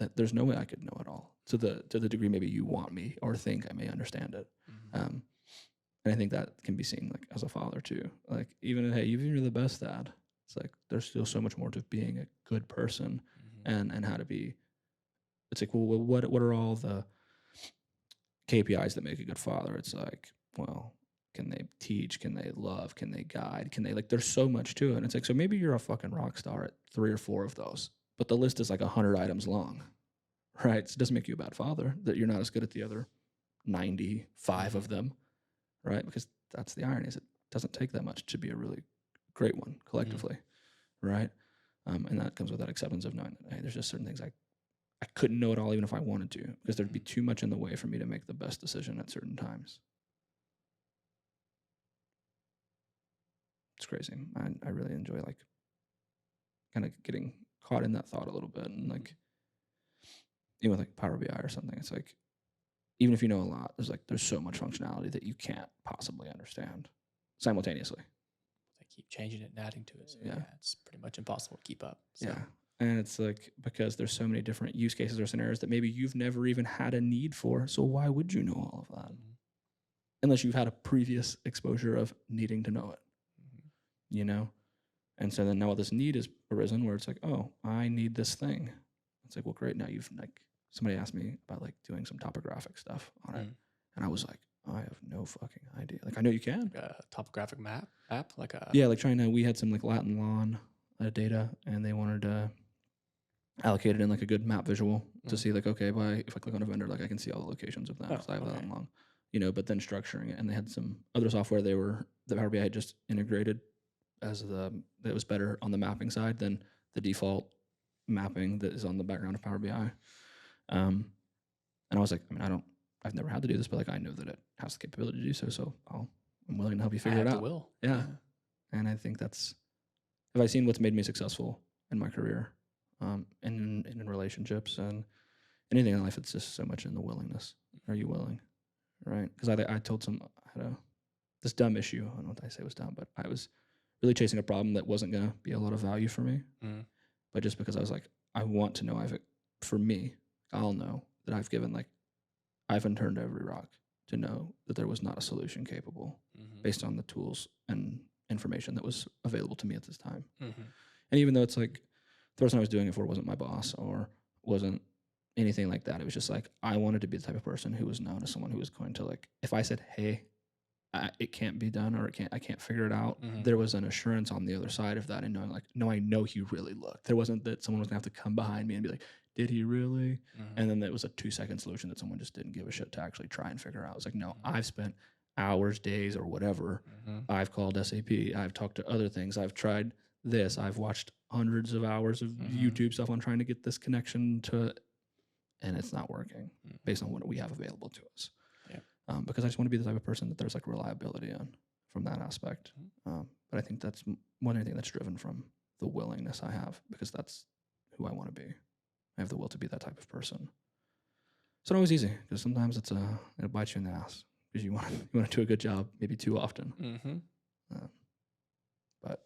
that there's no way I could know it all to the degree maybe you want me or think I may understand it. And I think that can be seen like as a father too. Like even you're the best dad, it's like there's still so much more to being a good person and how to be. It's like, well, what are all the KPIs that make a good father? It's like, well, can they teach? Can they love? Can they guide? Can they there's so much to it. And it's like, so maybe you're a fucking rock star at 3 or 4 of those, but the list is like 100 items long, right? So it doesn't make you a bad father that you're not as good at the other 95 of them, right? Because that's the irony, is it doesn't take that much to be a really great one collectively, right? And that comes with that acceptance of knowing that, hey, there's just certain things I couldn't know it all even if I wanted to, because there'd be too much in the way for me to make the best decision at certain times. It's crazy. I really enjoy kind of getting caught in that thought a little bit, and even with Power BI or something, it's like even if you know a lot, there's so much functionality that you can't possibly understand simultaneously. They keep changing it and adding to it. So yeah, it's pretty much impossible to keep up. So. Yeah. And it's like, because there's so many different use cases or scenarios that maybe you've never even had a need for. So why would you know all of that? unless you've had a previous exposure of needing to know it, you know? And so then now this need has arisen where it's like, oh, I need this thing. It's like, well, great. Now you've like, somebody asked me about like doing some topographic stuff on it. And I was like, I have no fucking idea. Like, I know you can. Like a topographic map app, like a Yeah, like trying to, we had some like Latin lawn data, and they wanted to allocate it in like a good map visual to see like, okay, if I click on a vendor, like I can see all the locations of that because I have Latin lawn, you know, but then structuring it. And they had some other software the Power BI had just integrated that was better on the mapping side than the default mapping that is on the background of Power BI. And I was like, I mean, I've never had to do this, but like I know that it has the capability to do so. So I'm willing to help you figure it out. Yeah. And I think if I've seen what's made me successful in my career, and in relationships and anything in life, it's just so much in the willingness. Are you willing? Right? Because I told I had this dumb issue. I don't know what I say was dumb, but I was really chasing a problem that wasn't going to be a lot of value for me. But just because I was like, I want to know, for me, I'll know that I've unturned every rock to know that there was not a solution capable based on the tools and information that was available to me at this time. And even though it's like the person I was doing it for wasn't my boss or wasn't anything like that, it was just like I wanted to be the type of person who was known as someone who was going to like, if I said, hey, it can't be done or I can't figure it out, there was an assurance on the other side of that and knowing like, no, I know he really looked. There wasn't that someone was gonna have to come behind me and be like, did he really? And then it was a 2-second solution that someone just didn't give a shit to actually try and figure out. It's like, no, I've spent hours, days, or whatever. I've called SAP. I've talked to other things. I've tried this. I've watched hundreds of hours of YouTube stuff on trying to get this connection to, and it's not working based on what we have available to us. Because I just want to be the type of person that there's like reliability on from that aspect. But I think that's one thing that's driven from the willingness I have, because that's who I want to be. I have the will to be that type of person. It's not always easy, because sometimes it'll bite you in the ass because you want to do a good job maybe too often. But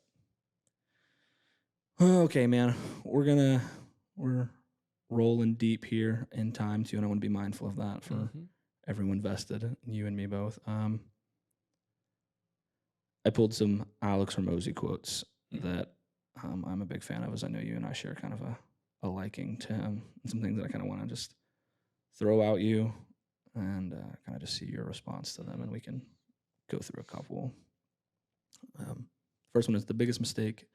okay, man, we're rolling deep here in time too, and I want to be mindful of that for everyone vested, you and me both. I pulled some Alex Hormozy quotes that I'm a big fan of, as I know you and I share kind of a liking to him, and some things that I kind of want to just throw out you and kind of just see your response to them, and we can go through a couple. First one is, the biggest mistake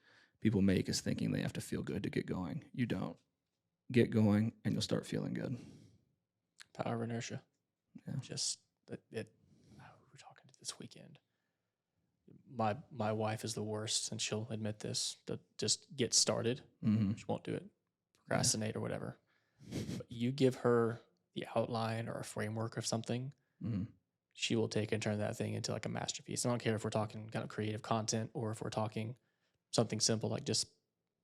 people make is thinking they have to feel good to get going. You don't. Get going and you'll start feeling good. Power of inertia. Yeah. Just we were talking this weekend. My wife is the worst, and she'll admit this, to just get started. She won't do it, procrastinate or whatever. But you give her the outline or a framework of something, she will take and turn that thing into like a masterpiece. I don't care if we're talking kind of creative content or if we're talking something simple like just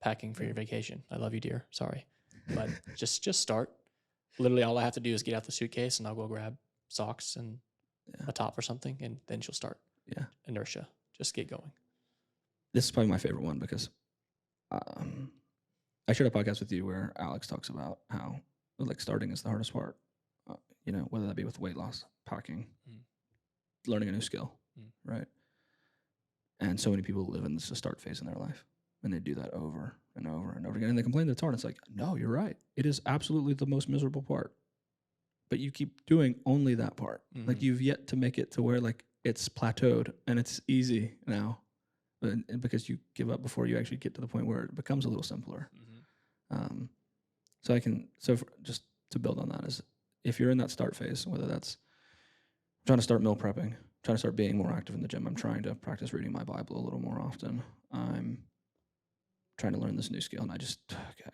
packing for your vacation. I love you, dear. Sorry. But just start. Literally all I have to do is get out the suitcase and I'll go grab socks and a top or something, and then she'll start. Yeah. Inertia. Just get going. This is probably my favorite one, because I shared a podcast with you where Alex talks about how like starting is the hardest part. Whether that be with weight loss, packing, learning a new skill, right? And so many people live in this start phase in their life, and they do that over and over and over again, and they complain that it's hard. It's like, no, you're right. It is absolutely the most miserable part, but you keep doing only that part. Like, you've yet to make it to where like it's plateaued and it's easy now, because you give up before you actually get to the point where it becomes a little simpler. Just to build on that, is if you're in that start phase, whether that's trying to start meal prepping, trying to start being more active in the gym, I'm trying to practice reading my Bible a little more often, I'm trying to learn this new skill, and I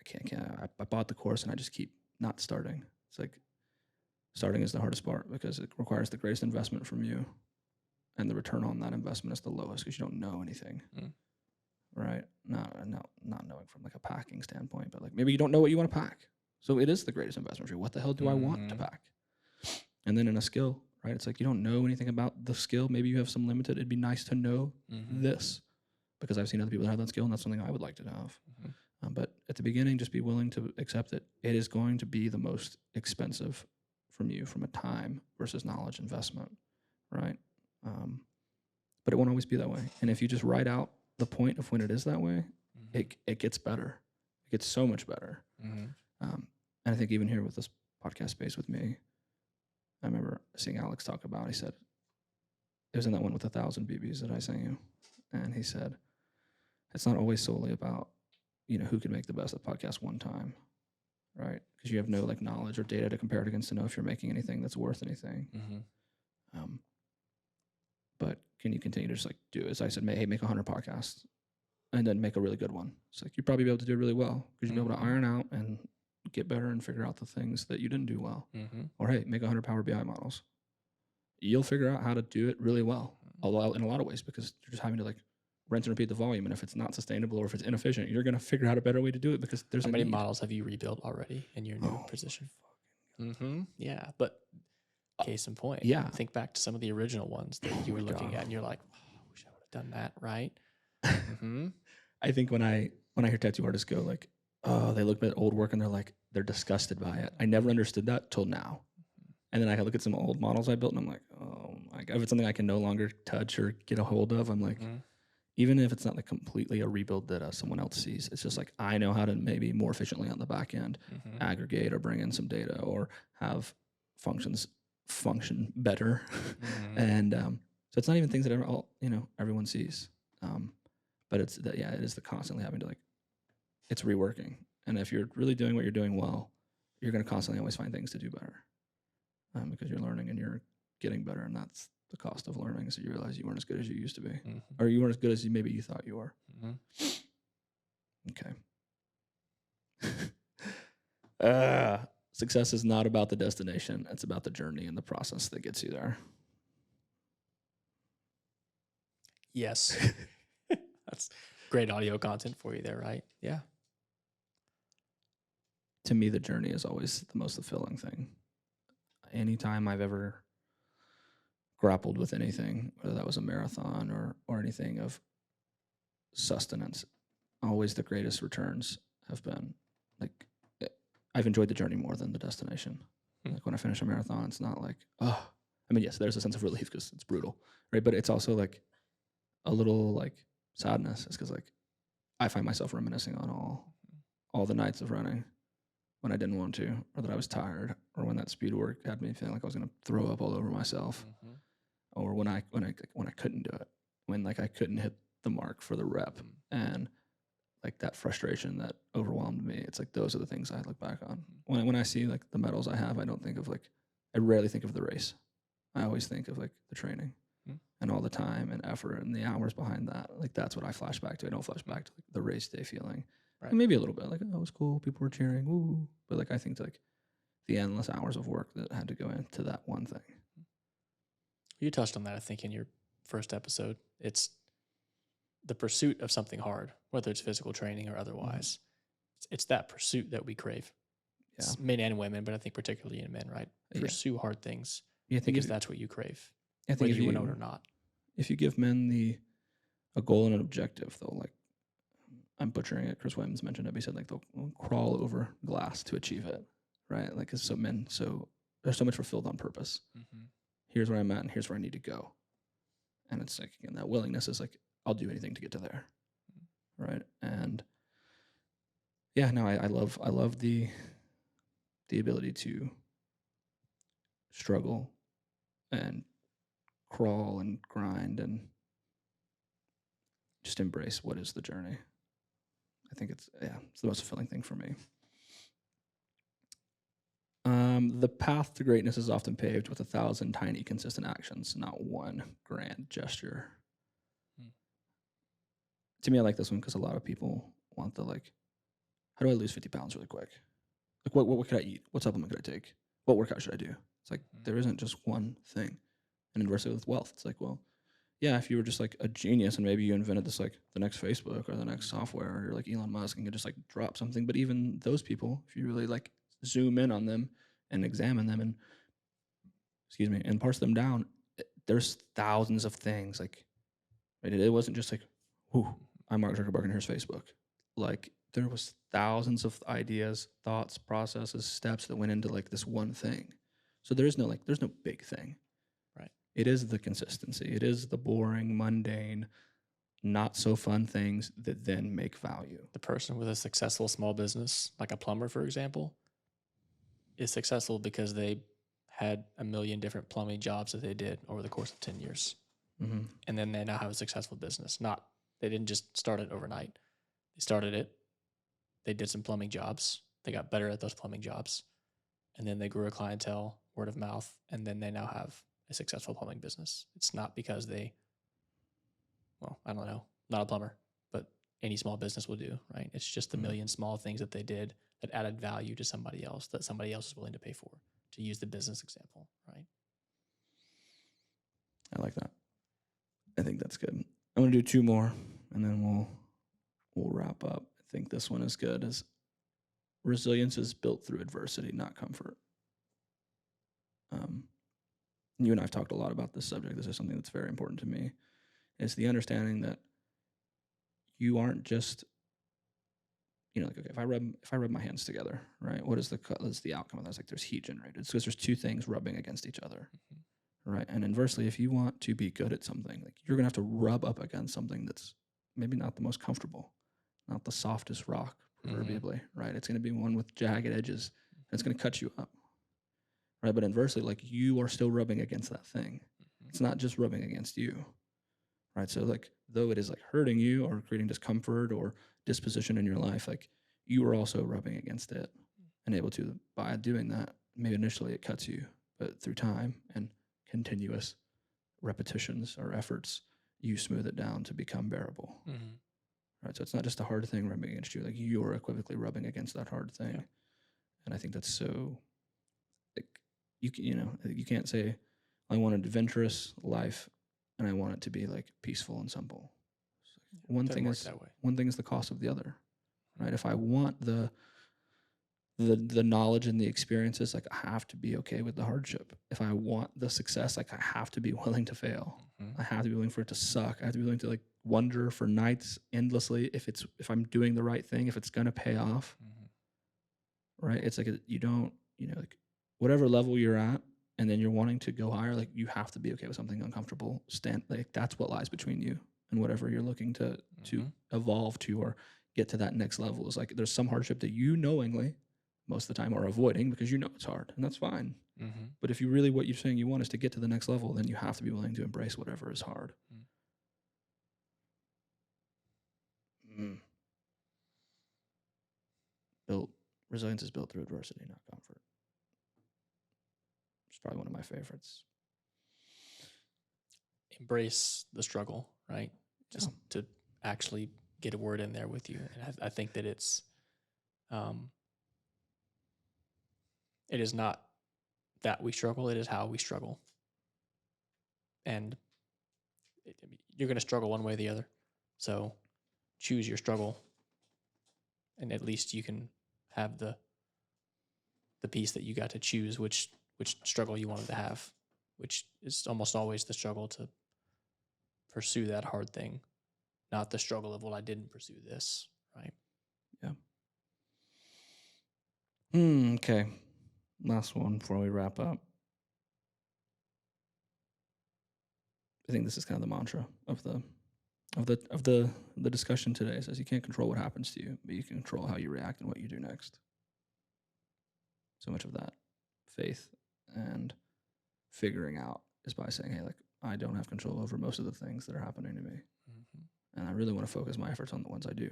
can't. I bought the course and I just keep not starting. It's like starting is the hardest part, because it requires the greatest investment from you, and the return on that investment is the lowest because you don't know anything, right? Not knowing from like a packing standpoint, but like maybe you don't know what you want to pack, so it is the greatest investment for you. What the hell do I want to pack? And then in a skill, right? It's like you don't know anything about the skill. Maybe you have some limited. It'd be nice to know this, because I've seen other people that have that skill, and that's something I would like to have. But at the beginning, just be willing to accept that it is going to be the most expensive from you from a time versus knowledge investment, right? but it won't always be that way. And if you just write out the point of when it is that way, Mm-hmm. it gets better. It gets so much better. Mm-hmm. And I think even here with this podcast space with me, I remember seeing Alex talk about, he said, it was in that one with 1,000 BBs that I sent you. And he said, it's not always solely about, who can make the best of the podcast one time, right? Because you have no like knowledge or data to compare it against to know if you're making anything that's worth anything. Mm-hmm. But can you continue to just like do it? As I said, hey, make 100 podcasts and then make a really good one. It's like you'd probably be able to do it really well because you'll be able to iron out and get better and figure out the things that you didn't do well. Mm-hmm. Or hey, make 100 Power BI models. You'll figure out how to do it really well, although in a lot of ways, because you're just having to like rinse and repeat the volume. And if it's not sustainable or if it's inefficient, you're going to figure out a better way to do it because there's How a many need. models have you rebuilt already in your new position? Mm-hmm. Yeah, but case in point, Yeah. think back to some of the original ones that you were looking at, and you're like, oh, I wish I would have done that, right? Mm-hmm. I think when I hear tattoo artists go like, oh, they look at old work and they're disgusted by it. I never understood that till now. And then I look at some old models I built and I'm like, oh my God, if it's something I can no longer touch or get a hold of, I'm like, even if it's not like completely a rebuild that someone else sees, it's just like, I know how to maybe more efficiently on the back end aggregate or bring in some data or have functions function better. And so it's not even things that everyone sees. But it's that, it is the constantly having to like, it's reworking. And if you're really doing what you're doing well, you're going to constantly always find things to do better. Because you're learning and you're getting better, and that's the cost of learning. So you realize you weren't as good as you used to be, or you weren't as good as maybe you thought you were. Okay. Success is not about the destination; it's about the journey and the process that gets you there. Yes, that's great audio content for you there, right? Yeah. To me, the journey is always the most fulfilling thing. Anytime I've ever grappled with anything, whether that was a marathon or anything of sustenance, always the greatest returns have been like, I've enjoyed the journey more than the destination. Like when I finish a marathon, it's not like, oh, I mean, yes, there's a sense of relief because it's brutal, right? But it's also like a little like sadness. It's because like I find myself reminiscing on all the nights of running when I didn't want to, or that I was tired, or when that speed work had me feeling like I was going to throw up all over myself, or when I couldn't do it, when like I couldn't hit the mark for the rep, and like that frustration that overwhelmed me. It's like those are the things I look back on. When I see like the medals I have, I don't think of like, I rarely think of the race. I always think of like the training and all the time and effort and the hours behind that. Like that's what I flash back to. I don't flash back to like the race day feeling. Right. And maybe a little bit like, oh, it was cool. People were cheering. Woo. But like, I think like the endless hours of work that had to go into that one thing. You touched on that, I think, in your first episode. It's the pursuit of something hard, whether it's physical training or otherwise. It's that pursuit that we crave. Yeah. It's men and women, but I think particularly in men, right? Pursue hard things because that's what you crave, whether you know it or not. If you give men a goal and an objective, they'll like, I'm butchering it. Chris Williams mentioned it. He said like they'll crawl over glass to achieve it, right? Like so men, they're so much fulfilled on purpose. Here's where I'm at, and here's where I need to go. And it's like, again, that willingness is like, I'll do anything to get to there, right? And yeah, no, I love the ability to struggle and crawl and grind and just embrace what is the journey. I think it's the most fulfilling thing for me. The path to greatness is often paved with 1,000 tiny, consistent actions, not one grand gesture. To me, I like this one because a lot of people want the like, how do I lose 50 pounds really quick? Like, what could I eat? What supplement could I take? What workout should I do? It's like, there isn't just one thing. And inversely with wealth, it's like, well, yeah, if you were just like a genius and maybe you invented this like the next Facebook or the next software, or you're like Elon Musk and could just like drop something. But even those people, if you really like zoom in on them and examine them and parse them down, there's thousands of things. Like, right? It wasn't just like, whoo, I'm Mark Zuckerberg and here's Facebook. Like, there was thousands of ideas, thoughts, processes, steps that went into like this one thing. So there's no big thing. Right. it is the consistency. It is the boring, mundane, not so fun things that then make value. The person with a successful small business, like a plumber, for example, is successful because they had a million different plumbing jobs that they did over the course of 10 years. Mm-hmm. And then they now have a successful business. They didn't just start it overnight. They started it. They did some plumbing jobs. They got better at those plumbing jobs. And then they grew a clientele, word of mouth. And then they now have a successful plumbing business. It's not because I don't know, not a plumber, but any small business will do, right? It's just the million small things that they did that added value to somebody else that somebody else is willing to pay for, to use the business example, right? I like that. I think that's good. I'm going to do 2 more, and then we'll wrap up. I think this one is good. Is resilience is built through adversity, not comfort. You and I have talked a lot about this subject. This is something that's very important to me. It's the understanding that you aren't just, like, okay, if I rub my hands together, right? What is the outcome of that? It's like there's heat generated. It's because there's 2 things rubbing against each other, right? And inversely, if you want to be good at something, like, you're gonna have to rub up against something that's maybe not the most comfortable, not the softest rock, proverbially, right? It's gonna be one with jagged edges, and it's gonna cut you up, right? But inversely, like, you are still rubbing against that thing. It's not just rubbing against you, right? So, like, though it is like hurting you or creating discomfort or disposition in your life, like, you are also rubbing against it, and able to, by doing that, maybe initially it cuts you, but through time and continuous repetitions or efforts, you smooth it down to become bearable. Right? So it's not just a hard thing rubbing against you, like, you are equivocally rubbing against that hard thing. Yeah. And I think that's so, like, you can't say, I want an adventurous life and I want it to be, like, peaceful and simple. One thing is the cost of the other, right? If I want the knowledge and the experiences, like, I have to be okay with the hardship. If I want the success, like, I have to be willing to fail. I have to be willing for it to suck. I have to be willing to, like, wonder for nights endlessly if I'm doing the right thing, if it's gonna pay off. Right? It's like you don't, like, whatever level you're at, and then you're wanting to go higher, like, you have to be okay with something uncomfortable. Like, that's what lies between you and whatever you're looking to evolve to or get to that next level. Is like there's some hardship that you knowingly most of the time are avoiding because it's hard, and that's fine. But if what you're saying you want is to get to the next level, then you have to be willing to embrace whatever is hard. Resilience is built through adversity, not comfort. It's probably one of my favorites. Embrace the struggle, right? Just to actually get a word in there with you. And I think that it is not that we struggle, it is how we struggle. And you're going to struggle one way or the other. So choose your struggle, and at least you can have the piece that you got to choose which struggle you wanted to have, which is almost always the struggle to pursue that hard thing, not the struggle of, well, I didn't pursue this, right? Yeah. Okay. Last one before we wrap up. I think this is kind of the mantra of the discussion today. It says you can't control what happens to you, but you can control how you react and what you do next. So much of that faith and figuring out is by saying, hey, like, I don't have control over most of the things that are happening to me. And I really want to focus my efforts on the ones I do,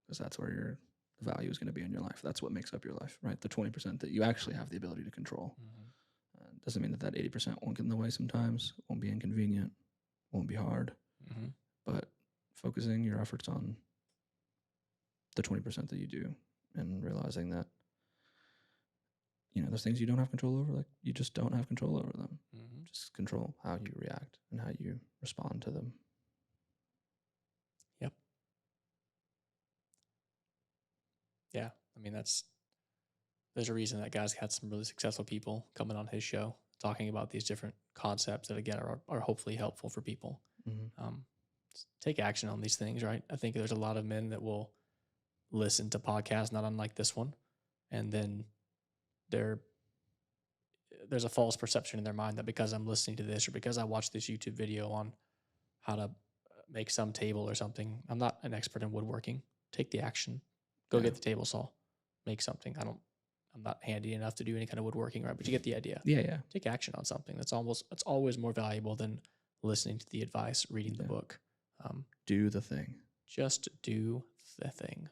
because that's where the value is going to be in your life. That's what makes up your life, right? The 20% that you actually have the ability to control. Doesn't mean that 80% won't get in the way sometimes, won't be inconvenient, won't be hard. But focusing your efforts on the 20% that you do, and realizing that, those things you don't have control over, like, you just don't have control over them. Just control how you react and how you respond to them. Yep. Yeah. I mean, there's a reason that guy's had some really successful people coming on his show talking about these different concepts that, again, are hopefully helpful for people. Take action on these things, right? I think there's a lot of men that will listen to podcasts not unlike this one, and then they're there's a false perception in their mind that because I'm listening to this or because I watched this YouTube video on how to make some table or something, I'm not an expert in woodworking. Take the action. Go Yeah. get the table saw. Make something. I'm not handy enough to do any kind of woodworking, right? But you get the idea. Yeah. Take action on something. That's always more valuable than listening to the advice, reading the book. Do the thing. Just do the thing.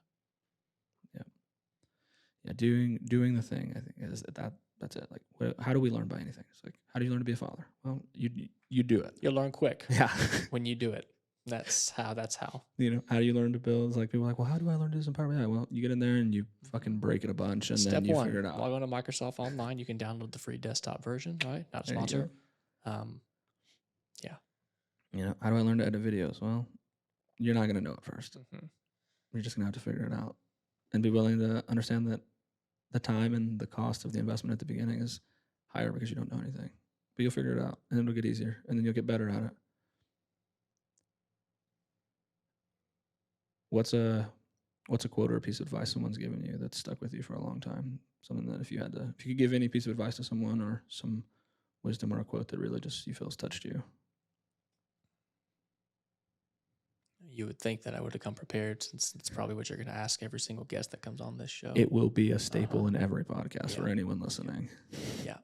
Yeah, doing the thing. I think is that's it. Like, how do we learn by anything? It's like, how do you learn to be a father? Well, you do it. You'll learn quick. Yeah. When you do it. That's how. You know, how do you learn to build? It's like people are like, well, how do I learn to do some power? Yeah, well, you get in there and you fucking break it a bunch, and Step then you one, figure it out. log on to Microsoft Online. You can download the free desktop version, right? Not a There you sponsor. Yeah. You know, how do I learn to edit videos? Well, you're not gonna know it first. Mm-hmm. You're just gonna have to figure it out and be willing to understand that the time and the cost of the investment at the beginning is higher because you don't know anything. But you'll figure it out, and it'll get easier, and then you'll get better at it. What's a quote or a piece of advice someone's given you that's stuck with you for a long time? Something that if you could give any piece of advice to someone, or some wisdom or a quote that really just you feel has touched you. You would think that I would have come prepared, since it's probably what you're going to ask every single guest that comes on this show. It will be a staple in every podcast for anyone listening. Yeah.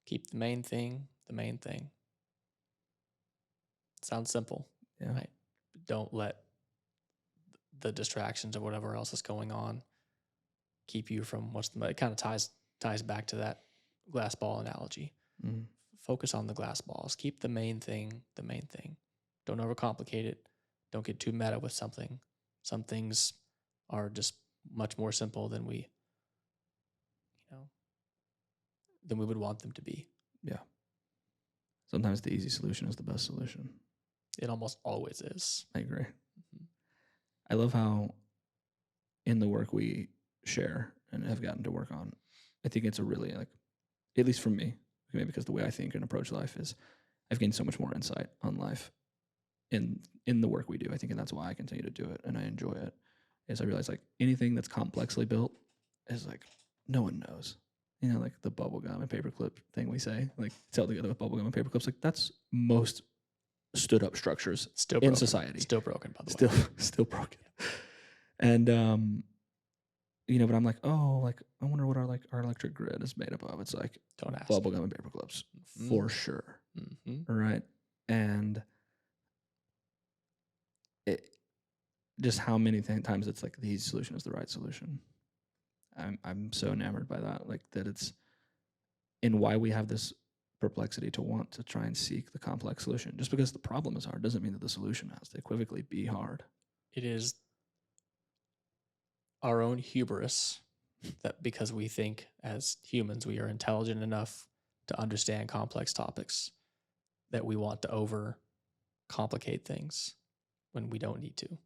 Keep the main thing the main thing. Sounds simple, right? But don't let the distractions or whatever else is going on keep you from it kind of ties back to that glass ball analogy. Mm-hmm. Focus on the glass balls. Keep the main thing the main thing. Don't overcomplicate it. Don't get too meta with something. Some things are just much more simple than we would want them to be. Yeah. Sometimes the easy solution is the best solution. It almost always is. I agree. Mm-hmm. I love how in the work we share and have gotten to work on, I think it's a really, like, at least for me, maybe because the way I think and approach life is I've gained so much more insight on life in the work we do. I think, and that's why I continue to do it and I enjoy it, is I realize, like, anything that's complexly built is like, no one knows. You know, like the bubble gum and paperclip thing we say, like, it's held together with bubble gum and paper clips. Like, that's most stood up structures Still in broken. society. Still broken, by the way. Still broken. And you know, but I'm like, oh, like, I wonder what our electric grid is made up of. It's like, don't ask. Bubble gum and paper clips, for sure. Mm-hmm. Right. And it just how many times it's like the easy solution is the right solution. I'm so enamored by that, like, that it's in why we have this perplexity to want to try and seek the complex solution. Just because the problem is hard doesn't mean that the solution has to equivocally be hard. It is our own hubris that because we think as humans we are intelligent enough to understand complex topics, that we want to over complicate things when we don't need to.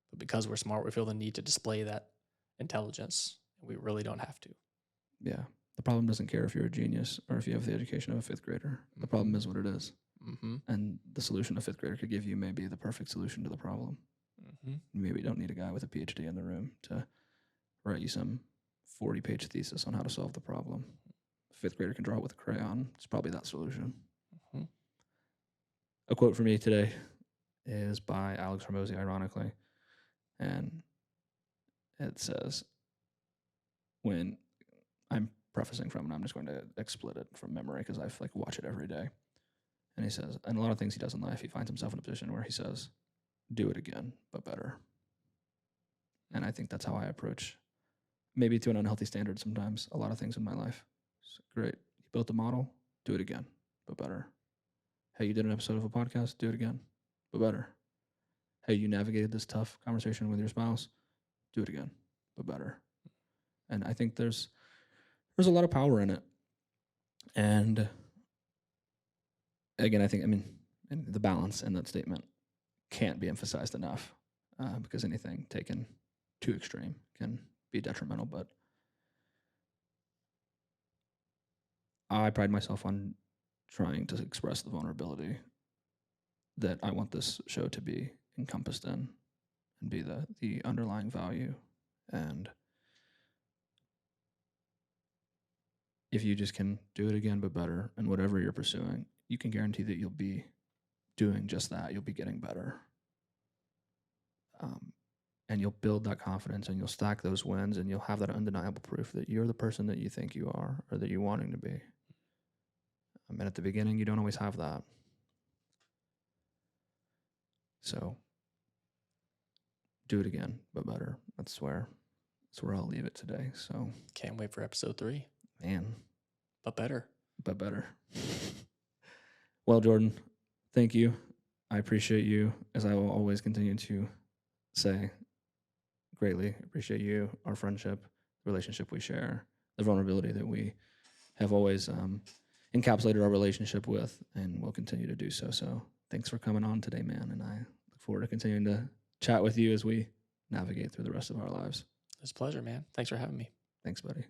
But because we're smart, we feel the need to display that intelligence. We really don't have to. Yeah. The problem doesn't care if you're a genius or if you have the education of a fifth grader. The problem is what it is. Mm-hmm. And the solution a fifth grader could give you may be the perfect solution to the problem. Mm-hmm. Maybe you don't need a guy with a PhD in the room to write you some 40-page thesis on how to solve the problem. A fifth grader can draw it with a crayon. It's probably that solution. Mm-hmm. A quote for me today is by Alex Hormozy, ironically. And it says, when I'm prefacing from, and I'm just going to explit it from memory because I like watch it every day. And he says, and a lot of things he does in life, he finds himself in a position where he says, do it again, but better. And I think that's how I approach, maybe to an unhealthy standard sometimes, a lot of things in my life. It's great. You built a model, do it again, but better. Hey, you did an episode of a podcast, do it again, but better. Hey, you navigated this tough conversation with your spouse, do it again, but better. And I think there's a lot of power in it. And again, and the balance in that statement can't be emphasized enough, because anything taken too extreme can be detrimental. But I pride myself on trying to express the vulnerability that I want this show to be encompassed in. and be the underlying value. And if you just can do it again but better, and whatever you're pursuing, you can guarantee that you'll be doing just that. You'll be getting better. And you'll build that confidence, and you'll stack those wins, and you'll have that undeniable proof that you're the person that you think you are, or that you're wanting to be. And at the beginning, you don't always have that. So do it again, but better. That's where I'll leave it today. So Can't wait for episode 3. man, But better. but better. Well, Jordan, thank you. I appreciate you, as I will always continue to say. Greatly appreciate you, our friendship, the relationship we share, the vulnerability that we have always encapsulated our relationship with, and will continue to do so. So thanks for coming on today, man. And I look forward to continuing to chat with you as we navigate through the rest of our lives. It's a pleasure, man. Thanks for having me. Thanks, buddy.